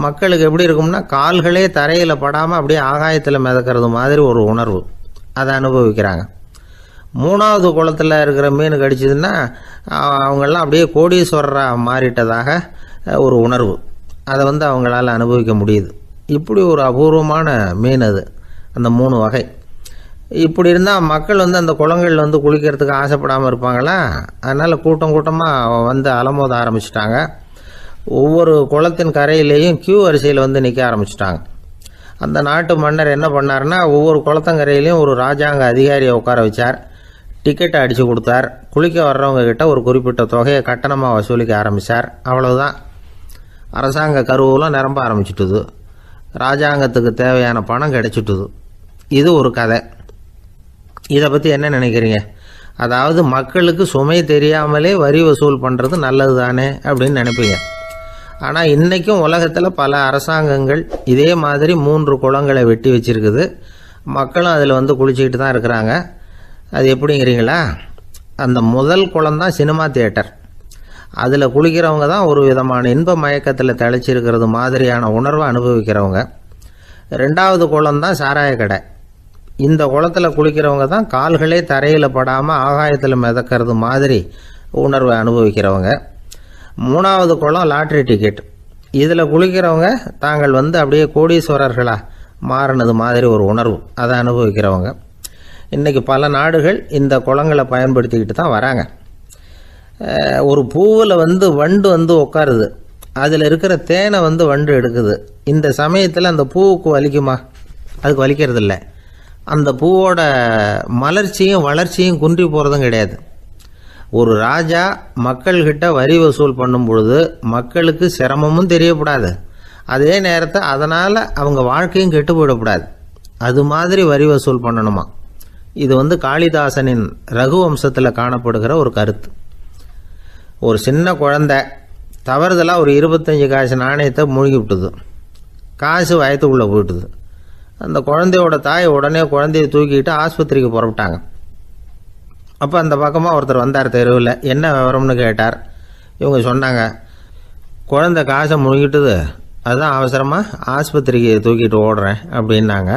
மக்களுக்கு எப்படி இருக்கும்னா, கால்களே தரையில் படாமல் அப்படியே ஆகாயத்தில் மிதக்கிறது மாதிரி ஒரு உணர்வு, அதை அனுபவிக்கிறாங்க. 3வது குளத்தில் இருக்கிற மீன் கடிச்சதுன்னா அவங்கெல்லாம் அப்படியே கோடீஸ்வரராக மாறிட்டதாக ஒரு உணர்வு, அதை அவங்களால அனுபவிக்க முடியுது. இப்படி ஒரு அபூர்வமான மீன் அது, அந்த 3 வகை. இப்படி இருந்தால் மக்கள் அந்த குளங்களில் குளிக்கிறதுக்கு ஆசைப்படாமல் இருப்பாங்களா? அதனால் கூட்டம் கூட்டமாக அலமோத ஆரம்பிச்சிட்டாங்க. ஒவ்வொரு குளத்தின் கரையிலேயும் கியூ வரிசையில் நிற்க ஆரம்பிச்சிட்டாங்க. அந்த நாட்டு மன்னர் என்ன பண்ணார்னா, ஒவ்வொரு குளத்தங்கரையிலையும் ஒரு ராஜாங்க அதிகாரியை உட்கார வச்சார். டிக்கெட்டை அடித்து கொடுத்தார். குளிக்க வர்றவங்க கிட்ட ஒரு குறிப்பிட்ட தொகையை கட்டணமாக வசூலிக்க ஆரம்பித்தார். அவ்வளவுதான், அரசாங்க கருவூலம் நிரம்ப ஆரம்பிச்சுட்டுது. ராஜாங்கத்துக்கு தேவையான பணம் கிடைச்சிட்டுது. இது ஒரு கதை. இதை பற்றி என்ன நினைக்கிறீங்க? அதாவது மக்களுக்கு சுமை தெரியாமலே வரி வசூல் பண்ணுறது நல்லது தானே அப்படின்னு நினைப்பீங்க. ஆனால் இன்றைக்கும் உலகத்தில் பல அரசாங்கங்கள் இதே மாதிரி 3 குளங்களை வெட்டி வச்சிருக்குது. மக்களும் அதில் குளிச்சுக்கிட்டு தான் இருக்கிறாங்க. அது எப்படிங்கிறீங்களா? அந்த முதல் குளம் தான் சினிமா தியேட்டர். அதில் குளிக்கிறவங்க தான் ஒரு விதமான இன்ப மயக்கத்தில் திளைச்சிருக்கிறது மாதிரியான உணர்வை அனுபவிக்கிறவங்க. 2வது குளம் தான் சாராய கடை. இந்த குளத்தில் குளிக்கிறவங்க தான் கால்களே தரையில் படாமல் ஆகாயத்தில் மிதக்கிறது மாதிரி உணர்வை அனுபவிக்கிறவங்க. 3வது குளம் லாட்ரி டிக்கெட். இதில் குளிக்கிறவங்க தாங்கள் அப்படியே கோடீஸ்வரர்களாக மாறினது மாதிரி ஒரு உணர்வு, அதை அனுபவிக்கிறவங்க. இன்றைக்கி பல நாடுகள் இந்த குளங்களை பயன்படுத்திக்கிட்டு தான் வராங்க. ஒரு பூவில் வண்டு உட்காருது, அதில் இருக்கிற தேனை வண்டு எடுக்குது. இந்த சமயத்தில் அந்த பூவுக்கு வலிக்குமா? அதுக்கு வலிக்கிறது இல்லை. அந்த பூவோட மலர்ச்சியும் வளர்ச்சியும் குன்றி போகிறதும் கிடையாது. ஒரு ராஜா மக்கள்கிட்ட வரி வசூல் பண்ணும் பொழுது மக்களுக்கு சிரமமும் தெரியக்கூடாது, அதே நேரத்தை அதனால் அவங்க வாழ்க்கையும் கெட்டு போயிடக்கூடாது. அது மாதிரி வரி வசூல் பண்ணணுமா. இது காளிதாசனின் ரகுவம்சத்தில் காணப்படுகிற ஒரு கருத்து. ஒரு சின்ன குழந்தை தவறுதலாக ஒரு 25 காசு நாணயத்தை மூழ்கி விட்டுது. காசு வயத்துக்குள்ளே போயிட்டுது. அந்த குழந்தையோட தாய் உடனே குழந்தைய தூக்கிட்டு ஆஸ்பத்திரிக்கு புறப்பட்டாங்க. அப்போ அந்த பக்கமாக ஒருத்தர் வந்தார் தெருவில். என்ன விவரம்னு கேட்டார். இவங்க சொன்னாங்க, குழந்தை காசை முழுகிட்டுது, அதுதான் அவசரமாக ஆஸ்பத்திரிக்கு தூக்கிட்டு ஓடுறேன் அப்படின்னாங்க.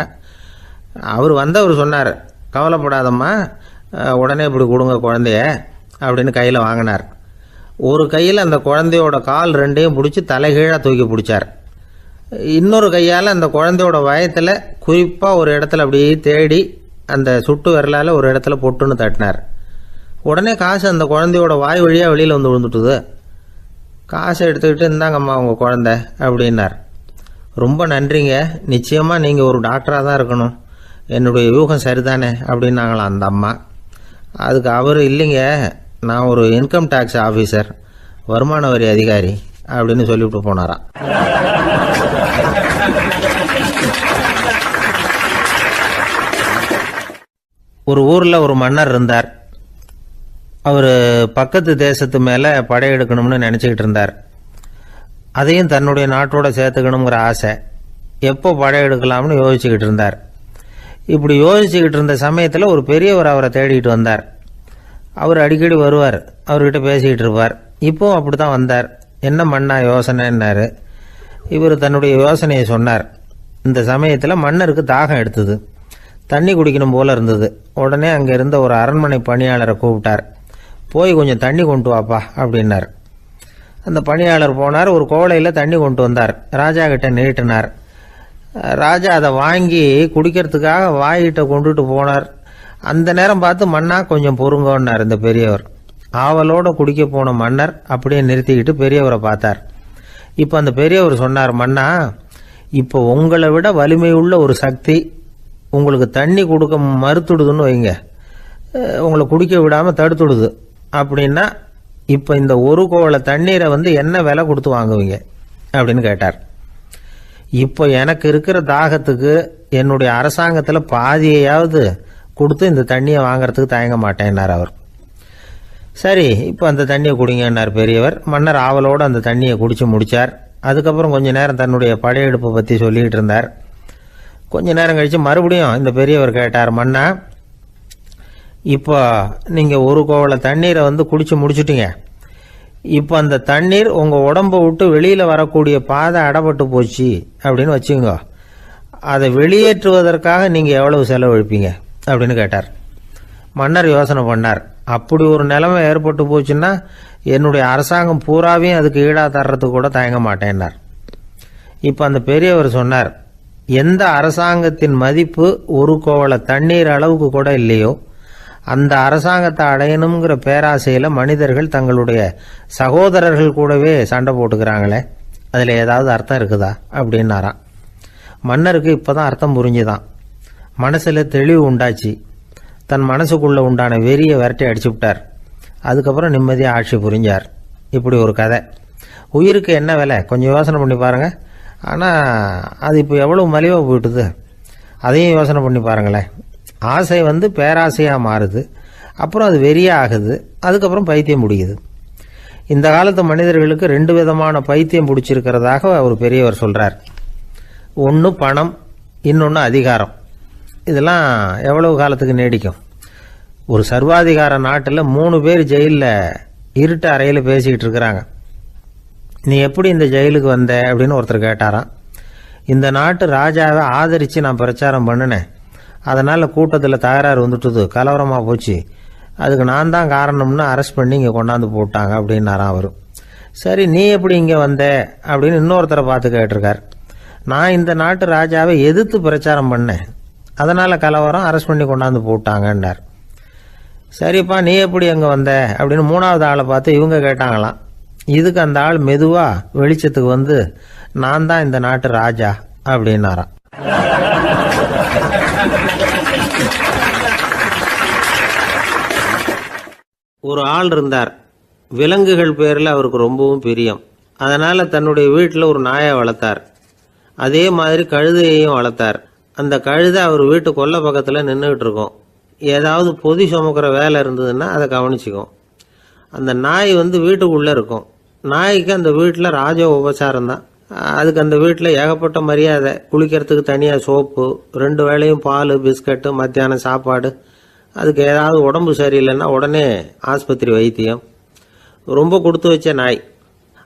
அவர் சொன்னார், கவலைப்படாதம்மா, உடனே இப்படி கொடுங்க குழந்தைய அப்படின்னு கையில் வாங்கினார். ஒரு கையில் அந்த குழந்தையோட கால் 2ஐயும் பிடிச்சி தலைகீழாக தூக்கி பிடிச்சார். இன்னொரு கையால் அந்த குழந்தையோட வயத்தில் குறிப்பாக ஒரு இடத்துல அப்படியே தேடி அந்த சுட்டு விரலால் ஒரு இடத்துல பொட்டுன்னு தட்டினார். உடனே காசு அந்த குழந்தையோட வாய் வழியாக வெளியில் விழுந்துட்டுது. காசை எடுத்துக்கிட்டு இருந்தாங்கம்மா உங்கள் குழந்தை அப்படின்னார். ரொம்ப நன்றிங்க, நிச்சயமாக நீங்கள் ஒரு டாக்டராக தான் இருக்கணும், என்னுடைய யூகம் சரிதானே அப்படின்னாங்களாம் அந்த அம்மா. அதுக்கு அவர், இல்லைங்க, நான் ஒரு இன்கம் டேக்ஸ் ஆஃபீஸர், வருமான வரி அதிகாரி அப்படின்னு சொல்லிவிட்டு போனாராம். ஒரு ஊரில் ஒரு மன்னர் இருந்தார். அவர் பக்கத்து தேசத்து மேலே படையெடுக்கணும்னு நினச்சிக்கிட்டு இருந்தார். அதையும் தன்னுடைய நாட்டோட சேர்த்துக்கணுங்கிற ஆசை. எப்போ படையெடுக்கலாம்னு யோசிச்சுக்கிட்டு இருந்தார். இப்படி யோசிச்சுக்கிட்டு இருந்த சமயத்தில் ஒரு பெரியவர் அவரை தேடிட்டு வந்தார். அவர் அடிக்கடி வருவார், அவர்கிட்ட பேசிக்கிட்டு இருப்பார். இப்போவும் அப்படி தான் வந்தார். என்ன மன்னா யோசனைன்னாரு. இவர் தன்னுடைய யோசனையை சொன்னார். இந்த சமயத்தில் மன்னருக்கு தாகம் எடுத்தது, தண்ணி குடிக்கணும் போல இருந்தது. உடனே அங்கே இருந்த ஒரு அரண்மனை பணியாளரை கூப்பிட்டார். போய் கொஞ்சம் தண்ணி கொண்டு வாப்பா அப்படின்னார். அந்த பணியாளர் போனார், ஒரு கோலையில் தண்ணி கொண்டு வந்தார். ராஜா கிட்ட நீட்டினார். ராஜா அதை வாங்கி குடிக்கிறதுக்காக வாய்கிட்ட கொண்டுட்டு போனார். அந்த நேரம் பார்த்து, மன்னா கொஞ்சம் பொறுங்கன்னார் இந்த பெரியவர். ஆவலோடு குடிக்க போன மன்னர் அப்படியே நிறுத்திக்கிட்டு பெரியவரை பார்த்தார். இப்போ அந்த பெரியவர் சொன்னார், மன்னா, இப்போ உங்களை விட வலிமை உள்ள ஒரு சக்தி உங்களுக்கு தண்ணி கொடுக்க மறுத்துடுதுன்னு வைங்க, உங்களை குடிக்க விடாமல் தடுத்துடுது அப்படின்னா, இப்போ இந்த ஒரு கோவள தண்ணீரை என்ன விலை கொடுத்து வாங்குவீங்க அப்படின்னு கேட்டார். இப்போ எனக்கு இருக்கிற தாகத்துக்கு என்னுடைய அரசாங்கத்தில் பாதியையாவது கொடுத்து இந்த தண்ணியை வாங்கிறதுக்கு தயங்க மாட்டேன்னார் அவர். சரி, இப்போ அந்த தண்ணியை குடிங்கன்னார் பெரியவர். மன்னர் ஆவலோடு அந்த தண்ணியை குடித்து முடித்தார். அதுக்கப்புறம் கொஞ்ச நேரம் தன்னுடைய படையெடுப்பை பற்றி சொல்லிகிட்டு இருந்தார். கொஞ்ச நேரம் கழித்து மறுபடியும் இந்த பெரியவர் கேட்டார், மன்னா, இப்போ நீங்கள் ஒரு கோவள தண்ணீரை குடித்து முடிச்சுட்டீங்க. இப்போ அந்த தண்ணீர் உங்கள் உடம்பை விட்டு வெளியில் வரக்கூடிய பாதை அடைபட்டு போச்சு அப்படின்னு வச்சுங்க, அதை வெளியேற்றுவதற்காக நீங்கள் எவ்வளவு செலவழிப்பீங்க அப்படின்னு கேட்டார். மன்னர் யோசனை பண்ணார். அப்படி ஒரு நிலைமை ஏற்பட்டு போச்சுன்னா என்னுடைய அரசாங்கம் பூராவையும் அதுக்கு ஈடாக தர்றதுக்கு கூட தயங்க மாட்டேன்னார். இப்போ அந்த பெரியவர் சொன்னார், எந்த அரசாங்கத்தின் மதிப்பு ஒரு கோவள தண்ணீர் அளவுக்கு கூட இல்லையோ அந்த அரசாங்கத்தை அடையணுங்கிற பேராசையில் மனிதர்கள் தங்களுடைய சகோதரர்கள் கூடவே சண்டை போட்டுக்கிறாங்களே, அதில் ஏதாவது அர்த்தம் இருக்குதா அப்படின்னாராம். மன்னருக்கு இப்போ தான் அர்த்தம் புரிஞ்சுதான். மனசில் தெளிவு உண்டாச்சு. தன் மனசுக்குள்ளே உண்டான வெறியை விரட்டி அடிச்சு விட்டார். அதுக்கப்புறம் நிம்மதியாக ஆட்சி புரிஞ்சார். இப்படி ஒரு கதை. உயிருக்கு என்ன விலை கொஞ்சம் யோசனை பண்ணி பாருங்கள். ஆனால் அது இப்போ எவ்வளோ மலிவாக போயிட்டுது, அதையும் யோசனை பண்ணி பாருங்களேன். ஆசை பேராசையாக மாறுது, அப்புறம் அது வெறியாக ஆகுது, அதுக்கப்புறம் பைத்தியம் பிடிக்குது. இந்த காலத்து மனிதர்களுக்கு 2 விதமான பைத்தியம் பிடிச்சிருக்கிறதாக ஒரு பெரியவர் சொல்கிறார். ஒன்று பணம், இன்னொன்று அதிகாரம். இதெல்லாம் எவ்வளவு காலத்துக்கு நீடிக்கும்? ஒரு சர்வாதிகார நாட்டில் 3 பேர் ஜெயிலில் இருட்டு அறையில் பேசிக்கிட்டு இருக்கிறாங்க. நீ எப்படி இந்த ஜெயிலுக்கு வந்த அப்படின்னு ஒருத்தர் கேட்டாராம். இந்த நாட்டு ராஜாவை ஆதரித்து நான் பிரச்சாரம் பண்ணினேன், அதனால் கூட்டத்தில் தகராறு வந்துட்டுது, கலவரமாக போச்சு, அதுக்கு நான் தான் காரணம்னு அரெஸ்ட் பண்ணி இங்கே கொண்டாந்து போட்டாங்க அப்படின்னாராம் அவர். சரி, நீ எப்படி இங்கே வந்த அப்படின்னு இன்னொருத்தரை பார்த்து கேட்டிருக்கார். நான் இந்த நாட்டு ராஜாவை எதிர்த்து பிரச்சாரம் பண்ணேன், அதனால் கலவரம், அரெஸ்ட் பண்ணி கொண்டாந்து போட்டாங்கன்னார். சரிப்பா, நீ எப்படி அங்கே வந்த அப்படின்னு மூணாவது ஆளை பார்த்து இவங்க கேட்டாங்களாம். இதுக்கு அந்த ஆள் மெதுவாக வெளிச்சத்துக்கு வந்து நான் தான் இந்த நாட்டு ராஜா அப்படின்னாராம். ஒரு ஆள் இருந்தார். விலங்குகள் பேரில் அவருக்கு ரொம்பவும் பிரியம். அதனால் தன்னுடைய வீட்டில் ஒரு நாயை வளர்த்தார். அதே மாதிரி கழுதையையும் வளர்த்தார். அந்த கழுதை அவர் வீட்டு கொல்லை பக்கத்தில் நின்றுக்கிட்டு இருக்கும். ஏதாவது பொதி சுமக்கிற வேலை இருந்ததுன்னா அதை கவனிச்சிக்கும். அந்த நாய் வீட்டுக்குள்ளே இருக்கும். நாய்க்கு அந்த வீட்டில் ராஜ உபசாரம் தான். அதுக்கு அந்த வீட்டில் ஏகப்பட்ட மரியாதை. குளிக்கிறதுக்கு தனியாக சோப்பு, 2 வேளையும் பால், பிஸ்கட்டு, மத்தியானம் சாப்பாடு. அதுக்கு ஏதாவது உடம்பு சரியில்லைன்னா உடனே ஆஸ்பத்திரி வைத்தியம். ரொம்ப கொடுத்து வச்ச நாய்.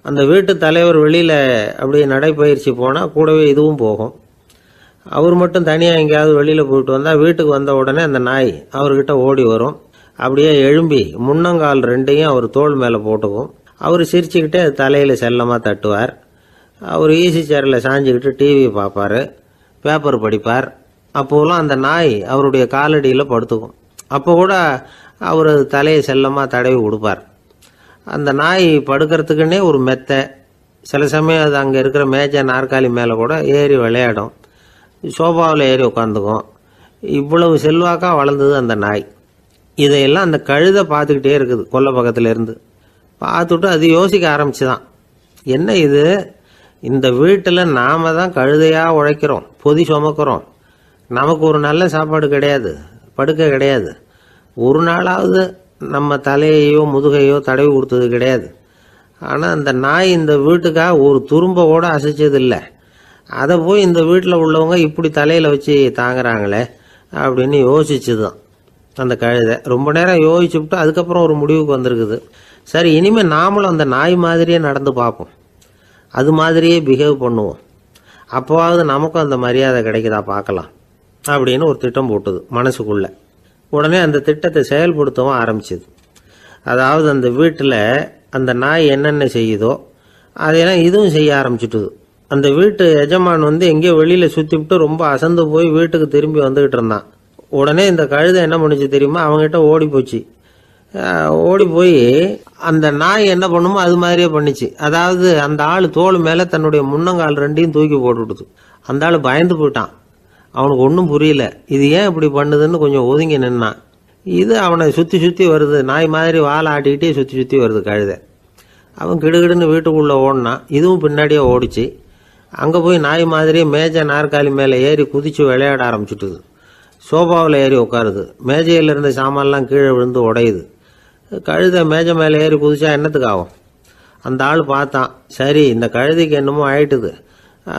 அந்த வீட்டு தலைவர் வெளியில் அப்படியே நடைப்பயிற்சி போனால் கூடவே இதுவும் போகும். அவர் மட்டும் தனியாக எங்கேயாவது வெளியில் போயிட்டு வந்தால் வீட்டுக்கு வந்த உடனே அந்த நாய் அவர்கிட்ட ஓடி வரும். அப்படியே எழும்பி முன்னங்கால் 2ஐயும் அவர் தோள் மேலே போட்டுக்கும். அவர் சிரிச்சுக்கிட்டே தலையில் செல்லமாக தட்டுவார். அவர் ஈசி சேரில் சாஞ்சிக்கிட்டு டிவி பார்ப்பார், பேப்பர் படிப்பார். அப்போலாம் அந்த நாய் அவருடைய காலடியில் படுத்துக்கும். அப்போ கூட அவர் தலையை செல்லமாக தடவி கொடுப்பார். அந்த நாய் படுக்கிறதுக்குன்னே ஒரு மெத்தை, சில சமயம் அது அங்கே இருக்கிற மேஜை நாற்காலி மேலே கூட ஏறி விளையாடும், சோபாவில் ஏறி உட்காந்துக்கும். இவ்வளவு செல்வாக்காக வளர்ந்தது அந்த நாய். இதையெல்லாம் அந்த கழுதை பார்த்துக்கிட்டே இருக்குது கொல்லை பக்கத்தில் இருந்து. பார்த்துட்டு அது யோசிக்க ஆரம்பிச்சுதான், என்ன இது, இந்த வீட்டில் நாம தான் கழுதையாக உழைக்கிறோம், பொதி சுமக்கிறோம், நமக்கு ஒரு நல்ல சாப்பாடு கிடையாது, படுக்கை கிடையாது, ஒரு நாளாவது நம்ம தலையையோ முதுகையோ தடவி கொடுத்தது கிடையாது. ஆனால் அந்த நாய் இந்த வீட்டுக்காக ஒரு துரும்ப கூட அசைச்சது இல்லை. அதை போய் இந்த வீட்டில் உள்ளவங்க இப்படி தலையில் வச்சு தாங்குறாங்களே அப்படின்னு யோசிச்சுதான் அந்த கழுதை. ரொம்ப நேரம் யோசிச்சுவிட்டு அதுக்கப்புறம் ஒரு முடிவுக்கு வந்திருக்குது. சரி, இனிமேல் நாமளும் அந்த நாய் மாதிரியே நடந்து பார்ப்போம், அது மாதிரியே பிஹேவ் பண்ணுவோம், அப்போவாவது நமக்கும் அந்த மரியாதை கிடைக்குதா பார்க்கலாம் அப்படின்னு ஒரு திட்டம் போட்டுது மனசுக்குள்ள. உடனே அந்த திட்டத்தை செயல்படுத்தவும் ஆரம்பிச்சது. அதாவது அந்த வீட்டில் அந்த நாய் என்னென்ன செய்யுதோ அதையெல்லாம் இதுவும் செய்ய ஆரம்பிச்சுட்டுது. அந்த வீட்டு எஜமான் எங்கேயோ வெளியில் சுற்றிவிட்டு ரொம்ப அசந்து போய் வீட்டுக்கு திரும்பி வந்துக்கிட்டு இருந்தான். உடனே இந்த கழுதை என்ன பண்ணுச்சு தெரியுமா, அவங்ககிட்ட ஓடி போச்சு. ஓடி போய் அந்த நாய் என்ன பண்ணுமோ அது மாதிரியே பண்ணிச்சு. அதாவது அந்த ஆள் தோள் மேலே தன்னுடைய முன்னங்கால் 2ஐயும் தூக்கி போட்டுவிடுது. அந்த ஆள் பயந்து போயிட்டான். அவனுக்கு ஒன்றும் புரியல, இது ஏன் இப்படி பண்ணுதுன்னு கொஞ்சம் ஒதுங்கி நின்னான். இது அவனை சுற்றி சுற்றி வருது, நாய் மாதிரி வாழை ஆட்டிக்கிட்டே சுற்றி சுற்றி வருது கழுதை. அவன் கிடுகிடுன்னு வீட்டுக்குள்ளே ஓடினான். இதுவும் பின்னாடியே ஓடிச்சு. அங்கே போய் நாய் மாதிரியே மேஜை நாற்காலி மேலே ஏறி குதித்து விளையாட ஆரம்பிச்சுட்டுது. சோபாவில் ஏறி உட்காருது. மேஜையில் இருந்த சாமான்லாம் கீழே விழுந்து உடையுது. கழுதை மேஜை மேலே ஏறி குதிச்சா என்னத்துக்கு ஆகும்? அந்த ஆள் பார்த்தான், சரி இந்த கழுதைக்கு என்னமோ ஆயிட்டுது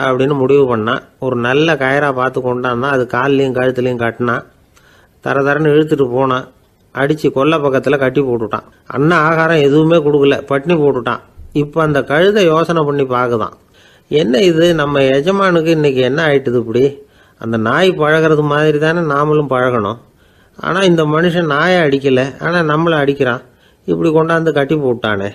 அப்படின்னு முடிவு பண்ணான். ஒரு நல்ல கயிறாக பார்த்து கொண்டாந்தான். அது கால்லையும் கழுத்துலையும் கட்டினான். தரன்னு இழுத்துட்டு போனான். அடித்து கொல்லை பக்கத்தில் கட்டி போட்டுட்டான். அண்ணன் ஆகாரம் எதுவுமே கொடுக்கல, பட்னி போட்டுட்டான். இப்போ அந்த கழுதை யோசனை பண்ணி பார்க்குதான், என்ன இது, நம்ம எஜமானுக்கு இன்னைக்கு என்ன ஆயிட்டுது இப்படி? அந்த நாய் பழகிறது மாதிரி தானே நாமளும் பழகணும். ஆனால் இந்த மனுஷன் நாயை அடிக்கலை, ஆனால் நம்மளை அடிக்கிறான், இப்படி கொண்டாந்து கட்டி போட்டானே,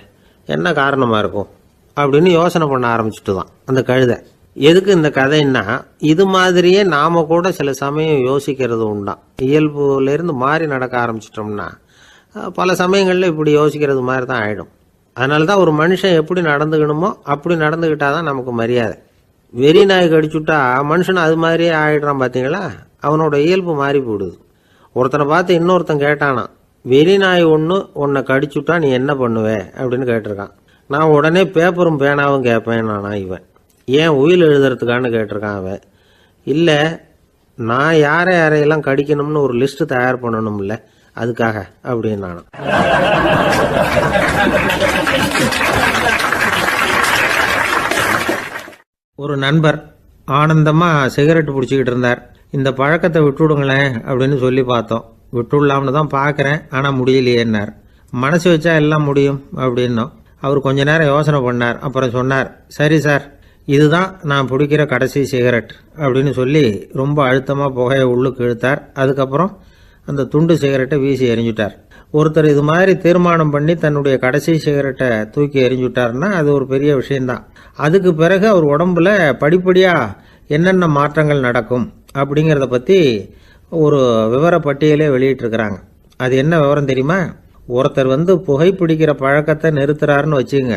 என்ன காரணமாக இருக்கும் அப்படின்னு யோசனை பண்ண ஆரம்பிச்சுட்டு தான் அந்த கழுதை. எதுக்கு இந்த கதைன்னா, இது மாதிரியே நாம கூட சில சமயம் யோசிக்கிறது உண்டாம். இயல்புலேருந்து மாறி நடக்க ஆரம்பிச்சிட்டோம்னா பல சமயங்களில் இப்படி யோசிக்கிறது மாதிரி தான் ஆகிடும். அதனால தான் ஒரு மனுஷன் எப்படி நடந்துக்கணுமோ அப்படி நடந்துக்கிட்டாதான் நமக்கு மரியாதை. வெறி நாய் கடிச்சுட்டா மனுஷன் அது மாதிரியே ஆகிடுறான் பார்த்தீங்களா, அவனோட இயல்பு மாறி போடுது. ஒருத்தனை பார்த்து இன்னொருத்தன் கேட்டானா, வெறி நாய் ஒன்று உன்னை கடிச்சுட்டா நீ என்ன பண்ணுவே அப்படின்னு கேட்டிருக்கான். நான் உடனே பேப்பரும் பேனாவும் கேட்பேன் நானா இவன். ஏன் உயில் எழுதுறதுக்கான்னு கேட்டிருக்கான் அவன். இல்லை, நான் யாரையெல்லாம் கடிக்கணும்னு ஒரு லிஸ்ட்டு தயார் பண்ணணும்ல, அதுக்காக அப்படின்னு நானும். ஒரு நண்பர் ஆனந்தமாக சிகரெட் பிடிச்சிக்கிட்டு இருந்தார். இந்த பழக்கத்தை விட்டுவிடுங்களேன் அப்படின்னு சொல்லி பார்த்தோம். விட்டுடலாம்னு தான் பார்க்குறேன், ஆனால் முடியலையேன்னார். மனசு வச்சா எல்லாம் முடியும் அப்படின்னோம். அவர் கொஞ்ச நேரம் யோசனை பண்ணார். அப்புறம் சொன்னார், சரி சார், இதுதான் நான் பிடிக்கிற கடைசி சிகரெட் அப்படின்னு சொல்லி ரொம்ப அழுத்தமாக புகையை உள்ளுக்கு இழுத்தார். அதுக்கப்புறம் அந்த துண்டு சிகரெட்டை வீசி எறிஞ்சுட்டார். ஒருத்தர் இது மாதிரி தீர்மானம் பண்ணி தன்னுடைய கடைசி சிகரெட்டை தூக்கி எறிஞ்சுட்டார்னா அது ஒரு பெரிய விஷயம்தான். அதுக்கு பிறகு அவர் உடம்புல படிப்படியாக என்னென்ன மாற்றங்கள் நடக்கும் அப்படிங்கிறத பற்றி ஒரு விவர பட்டியலே வெளியிட்டிருக்கிறாங்க. அது என்ன விவரம் தெரியுமா? ஒருத்தர் புகைப்பிடிக்கிற பழக்கத்தை நிறுத்துறாருன்னு வச்சுங்க.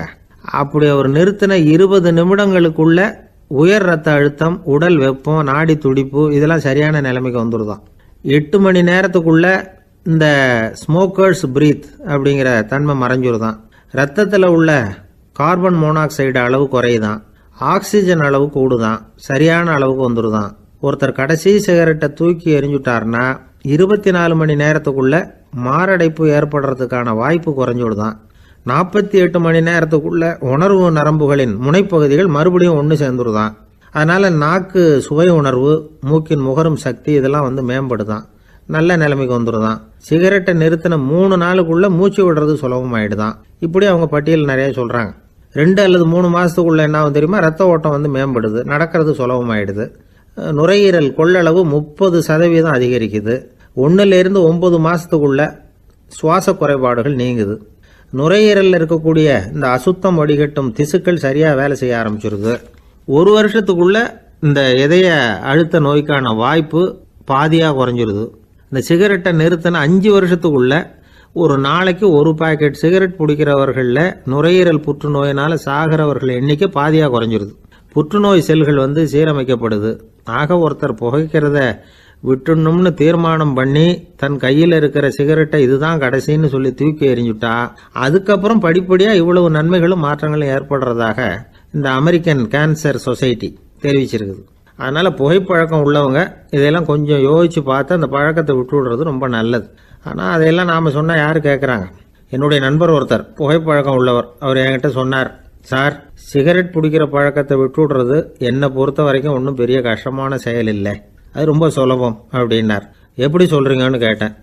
அப்படி அவர் நிறுத்தின 20 நிமிடங்களுக்குள்ள உயர் ரத்த அழுத்தம், உடல் வெப்பம், நாடி துடிப்பு இதெல்லாம் சரியான நிலைமைக்கு வந்துடுதான். 8 மணி நேரத்துக்குள்ள இந்த ஸ்மோக்கர்ஸ் பிரீத் அப்படிங்கிற தன்மை மறைஞ்சிருதான். ரத்தத்தில் உள்ள கார்பன் மோனாக்சைடு அளவு குறையுதான், ஆக்சிஜன் அளவு கூடுதான், சரியான அளவுக்கு வந்துடுதான். ஒருத்தர் கடைசி சிகரெட்டை தூக்கி எறிஞ்சுட்டார்னா 24 மணி நேரத்துக்குள்ள மாரடைப்பு ஏற்படுறதுக்கான வாய்ப்பு குறைஞ்சுடுதான். 48 மணி நேரத்துக்குள்ள உணர்வு நரம்புகளின் முனைப்பகுதிகள் மறுபடியும் ஒன்று சேர்ந்துருதான். அதனால நாக்கு சுவை உணர்வு, மூக்கின் முகரும் சக்தி இதெல்லாம் மேம்படுதான், நல்ல நிலைமைக்கு வந்துடுதான். சிகரெட்டை நிறுத்தின 3 நாளுக்குள்ள மூச்சு விடுறது சுலபமாயிடுதான். இப்படி அவங்க பட்டியல் நிறைய சொல்றாங்க. 2 அல்லது 3 மாசத்துக்குள்ள என்ன ஆகும் தெரியுமா? ரத்த ஓட்டம் மேம்படுது, நடக்கிறது சுலபமாயிடுது. நுரையீரல் கொள்ளளவு 30% அதிகரிக்குது. 1லிருந்து 9 மாசத்துக்குள்ள சுவாச குறைபாடுகள் நீங்குது. நுரையீரலில் இருக்கக்கூடிய இந்த அசுத்தம் வடிகட்டும் திசுக்கள் சரியா வேலை செய்ய ஆரம்பிச்சிருது. 1 வருஷத்துக்குள்ள இந்த இதய அழுத்த நோய்க்கான வாய்ப்பு பாதியாக குறைஞ்சிருது. இந்த சிகரெட்டை நிறுத்தின 5 வருஷத்துக்குள்ள ஒரு நாளைக்கு 1 பாக்கெட் சிகரெட் பிடிக்கிறவர்களில் நுரையீரல் புற்றுநோயினால் சாகிறவர்கள் எண்ணிக்கை பாதியாக குறைஞ்சிருது. புற்றுநோய் செல்கள் சீரமைக்கப்படுது. ஆக ஒருத்தர் புகைக்கிறத விட்டுணும்னு தீர்மானம் பண்ணி தன் கையில் இருக்கிற சிகரெட்டை இதுதான் கடைசின்னு சொல்லி தூக்கி எறிஞ்சுட்டா அதுக்கப்புறம் படிப்படியாக இவ்வளவு நன்மைகளும் மாற்றங்களும் ஏற்படுறதாக இந்த அமெரிக்கன் கேன்சர் சொசைட்டி தெரிவிச்சிருக்குது. அதனால் புகைப்பழக்கம் உள்ளவங்க இதையெல்லாம் கொஞ்சம் யோசித்து பார்த்து அந்த பழக்கத்தை விட்டு விடுறது ரொம்ப நல்லது. ஆனால் அதையெல்லாம் நாம் சொன்னால் யார் கேட்குறாங்க? என்னுடைய நண்பர் ஒருத்தர் புகைப்பழக்கம் உள்ளவர், அவர் என்கிட்ட சொன்னார், சார், சிகரெட் பிடிக்கிற பழக்கத்தை விட்டு விடுறது என்னை பொறுத்த வரைக்கும் ஒன்றும் பெரிய கஷ்டமான செயல் இல்லை, அது ரொம்ப சுலபம் அப்படின்னார். எப்படி சொல்கிறீங்கன்னு கேட்டேன்.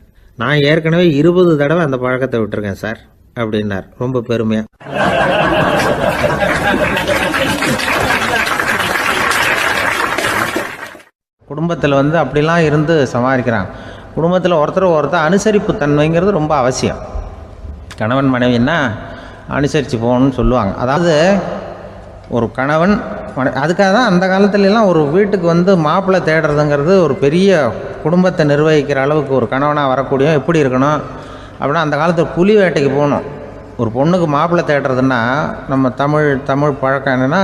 நான் ஏற்கனவே 20 தடவை அந்த பழக்கத்தை விட்டுருக்கேன் சார் அப்படின்னார் ரொம்ப பெருமையாக. குடும்பத்தில் அப்படிலாம் இருந்து சமாளிக்கிறாங்க. குடும்பத்தில் ஒருத்தர் அனுசரிப்பு தன்மைங்கிறது ரொம்ப அவசியம். கணவன் மனைவின்னா அனுசரித்து போகணும்னு சொல்லுவாங்க. அதாவது ஒரு கணவன் அதுக்காக தான் அந்த காலத்துலலாம் ஒரு வீட்டுக்கு மாப்பிள்ளை தேடுறதுங்கிறது ஒரு பெரிய குடும்பத்தை நிர்வகிக்கிற அளவுக்கு ஒரு கணவனாக வரக்கூடிய எப்படி இருக்கணும் அப்படின்னா, அந்த காலத்தில் புலி வேட்டைக்கு போகணும். ஒரு பொண்ணுக்கு மாப்பிள்ளை தேடுறதுன்னா நம்ம தமிழ் பழக்கம் என்னென்னா,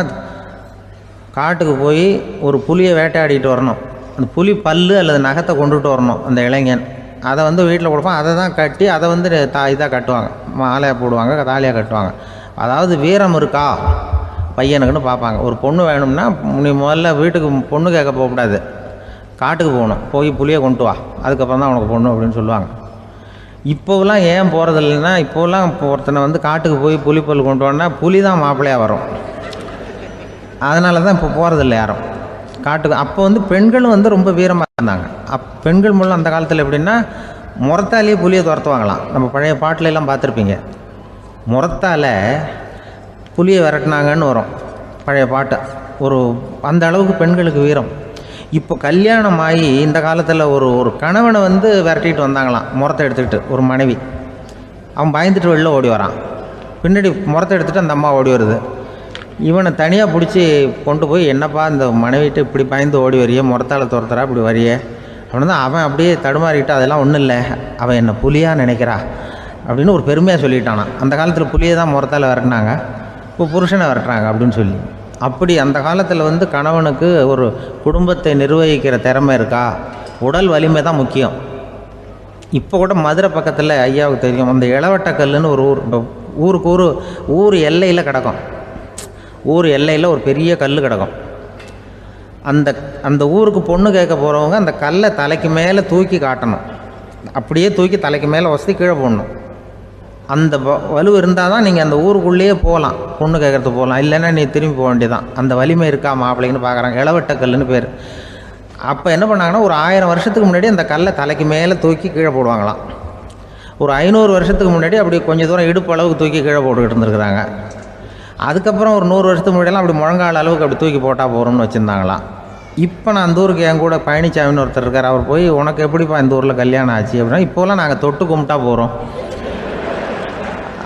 காட்டுக்கு போய் ஒரு புலியை வேட்டையாடிட்டு வரணும். அந்த புலி பல்லு அல்லது நகத்தை கொண்டுட்டு வரணும் அந்த இளைஞன். அதை வீட்டில் கொடுப்பான். அதை தான் கட்டி அதை இதாக கட்டுவாங்க, மாலையாக போடுவாங்க, தாலியாக கட்டுவாங்க. அதாவது வீரம் இருக்கா பையனுக்குன்னு பார்ப்பாங்க. ஒரு பொண்ணு வேணும்னா நீ முதல்ல வீட்டுக்கு பொண்ணு கேட்க போகக்கூடாது, காட்டுக்கு போகணும், போய் புளியை கொண்டு வா, அதுக்கப்புறம் தான் உனக்கு பொண்ணு அப்படின்னு சொல்லுவாங்க. இப்போவெல்லாம் ஏன் போகிறது இல்லைன்னா, இப்போலாம் ஒருத்தனை காட்டுக்கு போய் புலிப்பல் கொண்டு வான்னா புலி தான் மாப்பிள்ளையாக வரும். அதனால தான் இப்போ போகிறதில்ல யாரும் காட்டுக்கு. அப்போ பெண்களும் ரொம்ப வீரமாக இருந்தாங்க. பெண்கள் மூலம் அந்த காலத்தில் எப்படின்னா, முறத்தாலேயே புலியை துரத்துவாங்களாம். நம்ம பழைய பாட்டிலெல்லாம் பார்த்துருப்பீங்க, முறத்தால் புலியை விரட்டினாங்கன்னு வரும் பழைய பாட்டு. அந்த அளவுக்கு பெண்களுக்கு வீரம். இப்போ கல்யாணம் ஆகி இந்த காலத்தில் ஒரு கணவனை விரட்டிட்டு வந்தாங்களாம் முறத்தை எடுத்துக்கிட்டு. ஒரு மனைவி அவன் பயந்துட்டு வெளில ஓடி வரான், பின்னாடி முறத்தை எடுத்துகிட்டு அந்த அம்மா ஓடி வருது. இவனை தனியாக பிடிச்சி கொண்டு போய், என்னப்பா இந்த மனைவிட்டு இப்படி பயந்து ஓடி வரையே, முறத்தால் துரத்துறா இப்படி வரையே அப்படின்னு தான் அவன் அப்படியே தடுமாறிக்கிட்டு, அதெல்லாம் ஒன்றும் இல்லை, அவன் என்னை புலியாக நினைக்கிறா அப்படின்னு ஒரு பெருமையாக சொல்லிட்டானான். அந்த காலத்தில் புலியை தான் முறத்தால் விரட்டினாங்க, இப்போ புருஷனை விரட்டுறாங்க அப்படின்னு சொல்லி. அப்படி அந்த காலத்தில் கணவனுக்கு ஒரு குடும்பத்தை நிர்வகிக்கிற திறமை இருக்கா, உடல் வலிமை தான் முக்கியம். இப்போ கூட மதுரை பக்கத்தில் ஐயாவுக்கு தெரியும், அந்த இளவட்டக்கல்லுன்னு ஒரு ஊருக்கு ஊர் எல்லையில் கிடக்கும். ஊர் எல்லையில் ஒரு பெரிய கல் கிடக்கும். அந்த ஊருக்கு பொண்ணு கேட்க போகிறவங்க அந்த கல்லை தலைக்கு மேலே தூக்கி காட்டணும், அப்படியே தூக்கி தலைக்கு மேலே வசதி கீழே போடணும். அந்த வலு இருந்தால் தான் நீங்கள் அந்த ஊருக்குள்ளேயே போகலாம், பொண்ணு கேட்குறதுக்கு போகலாம். இல்லைன்னா நீ திரும்பி போக வேண்டியதான். அந்த வலிமை இருக்கா மாப்பிள்ளைன்னு பார்க்குறாங்க. இளவட்டக்கல்லுன்னு பேர். அப்போ என்ன பண்ணாங்கன்னா, ஒரு 1000 வருஷத்துக்கு முன்னாடி அந்த கல்லை தலைக்கு மேலே தூக்கி கீழே போடுவாங்களாம். ஒரு 500 வருஷத்துக்கு முன்னாடி அப்படி கொஞ்சம் தூரம் இடுப்பு அளவுக்கு தூக்கி கீழே போட்டுக்கிட்டு இருந்துருக்குறாங்க. அதுக்கப்புறம் ஒரு 100 வருஷத்துக்கு முன்னாடியெல்லாம் அப்படி முழங்கால் அளவுக்கு அப்படி தூக்கி போட்டால் போகிறோம்னு வச்சுருந்தாங்களாம். இப்போ நான் அந்த ஊருக்கு என் கூட பழனிசாமின்னு ஒருத்தர் இருக்கார். அவர் போய் உனக்கு எப்படிப்பா இந்த ஊரில் கல்யாணம் ஆச்சு அப்படின்னா, இப்போலாம் நாங்கள் தொட்டு கும்பிட்டா போகிறோம்,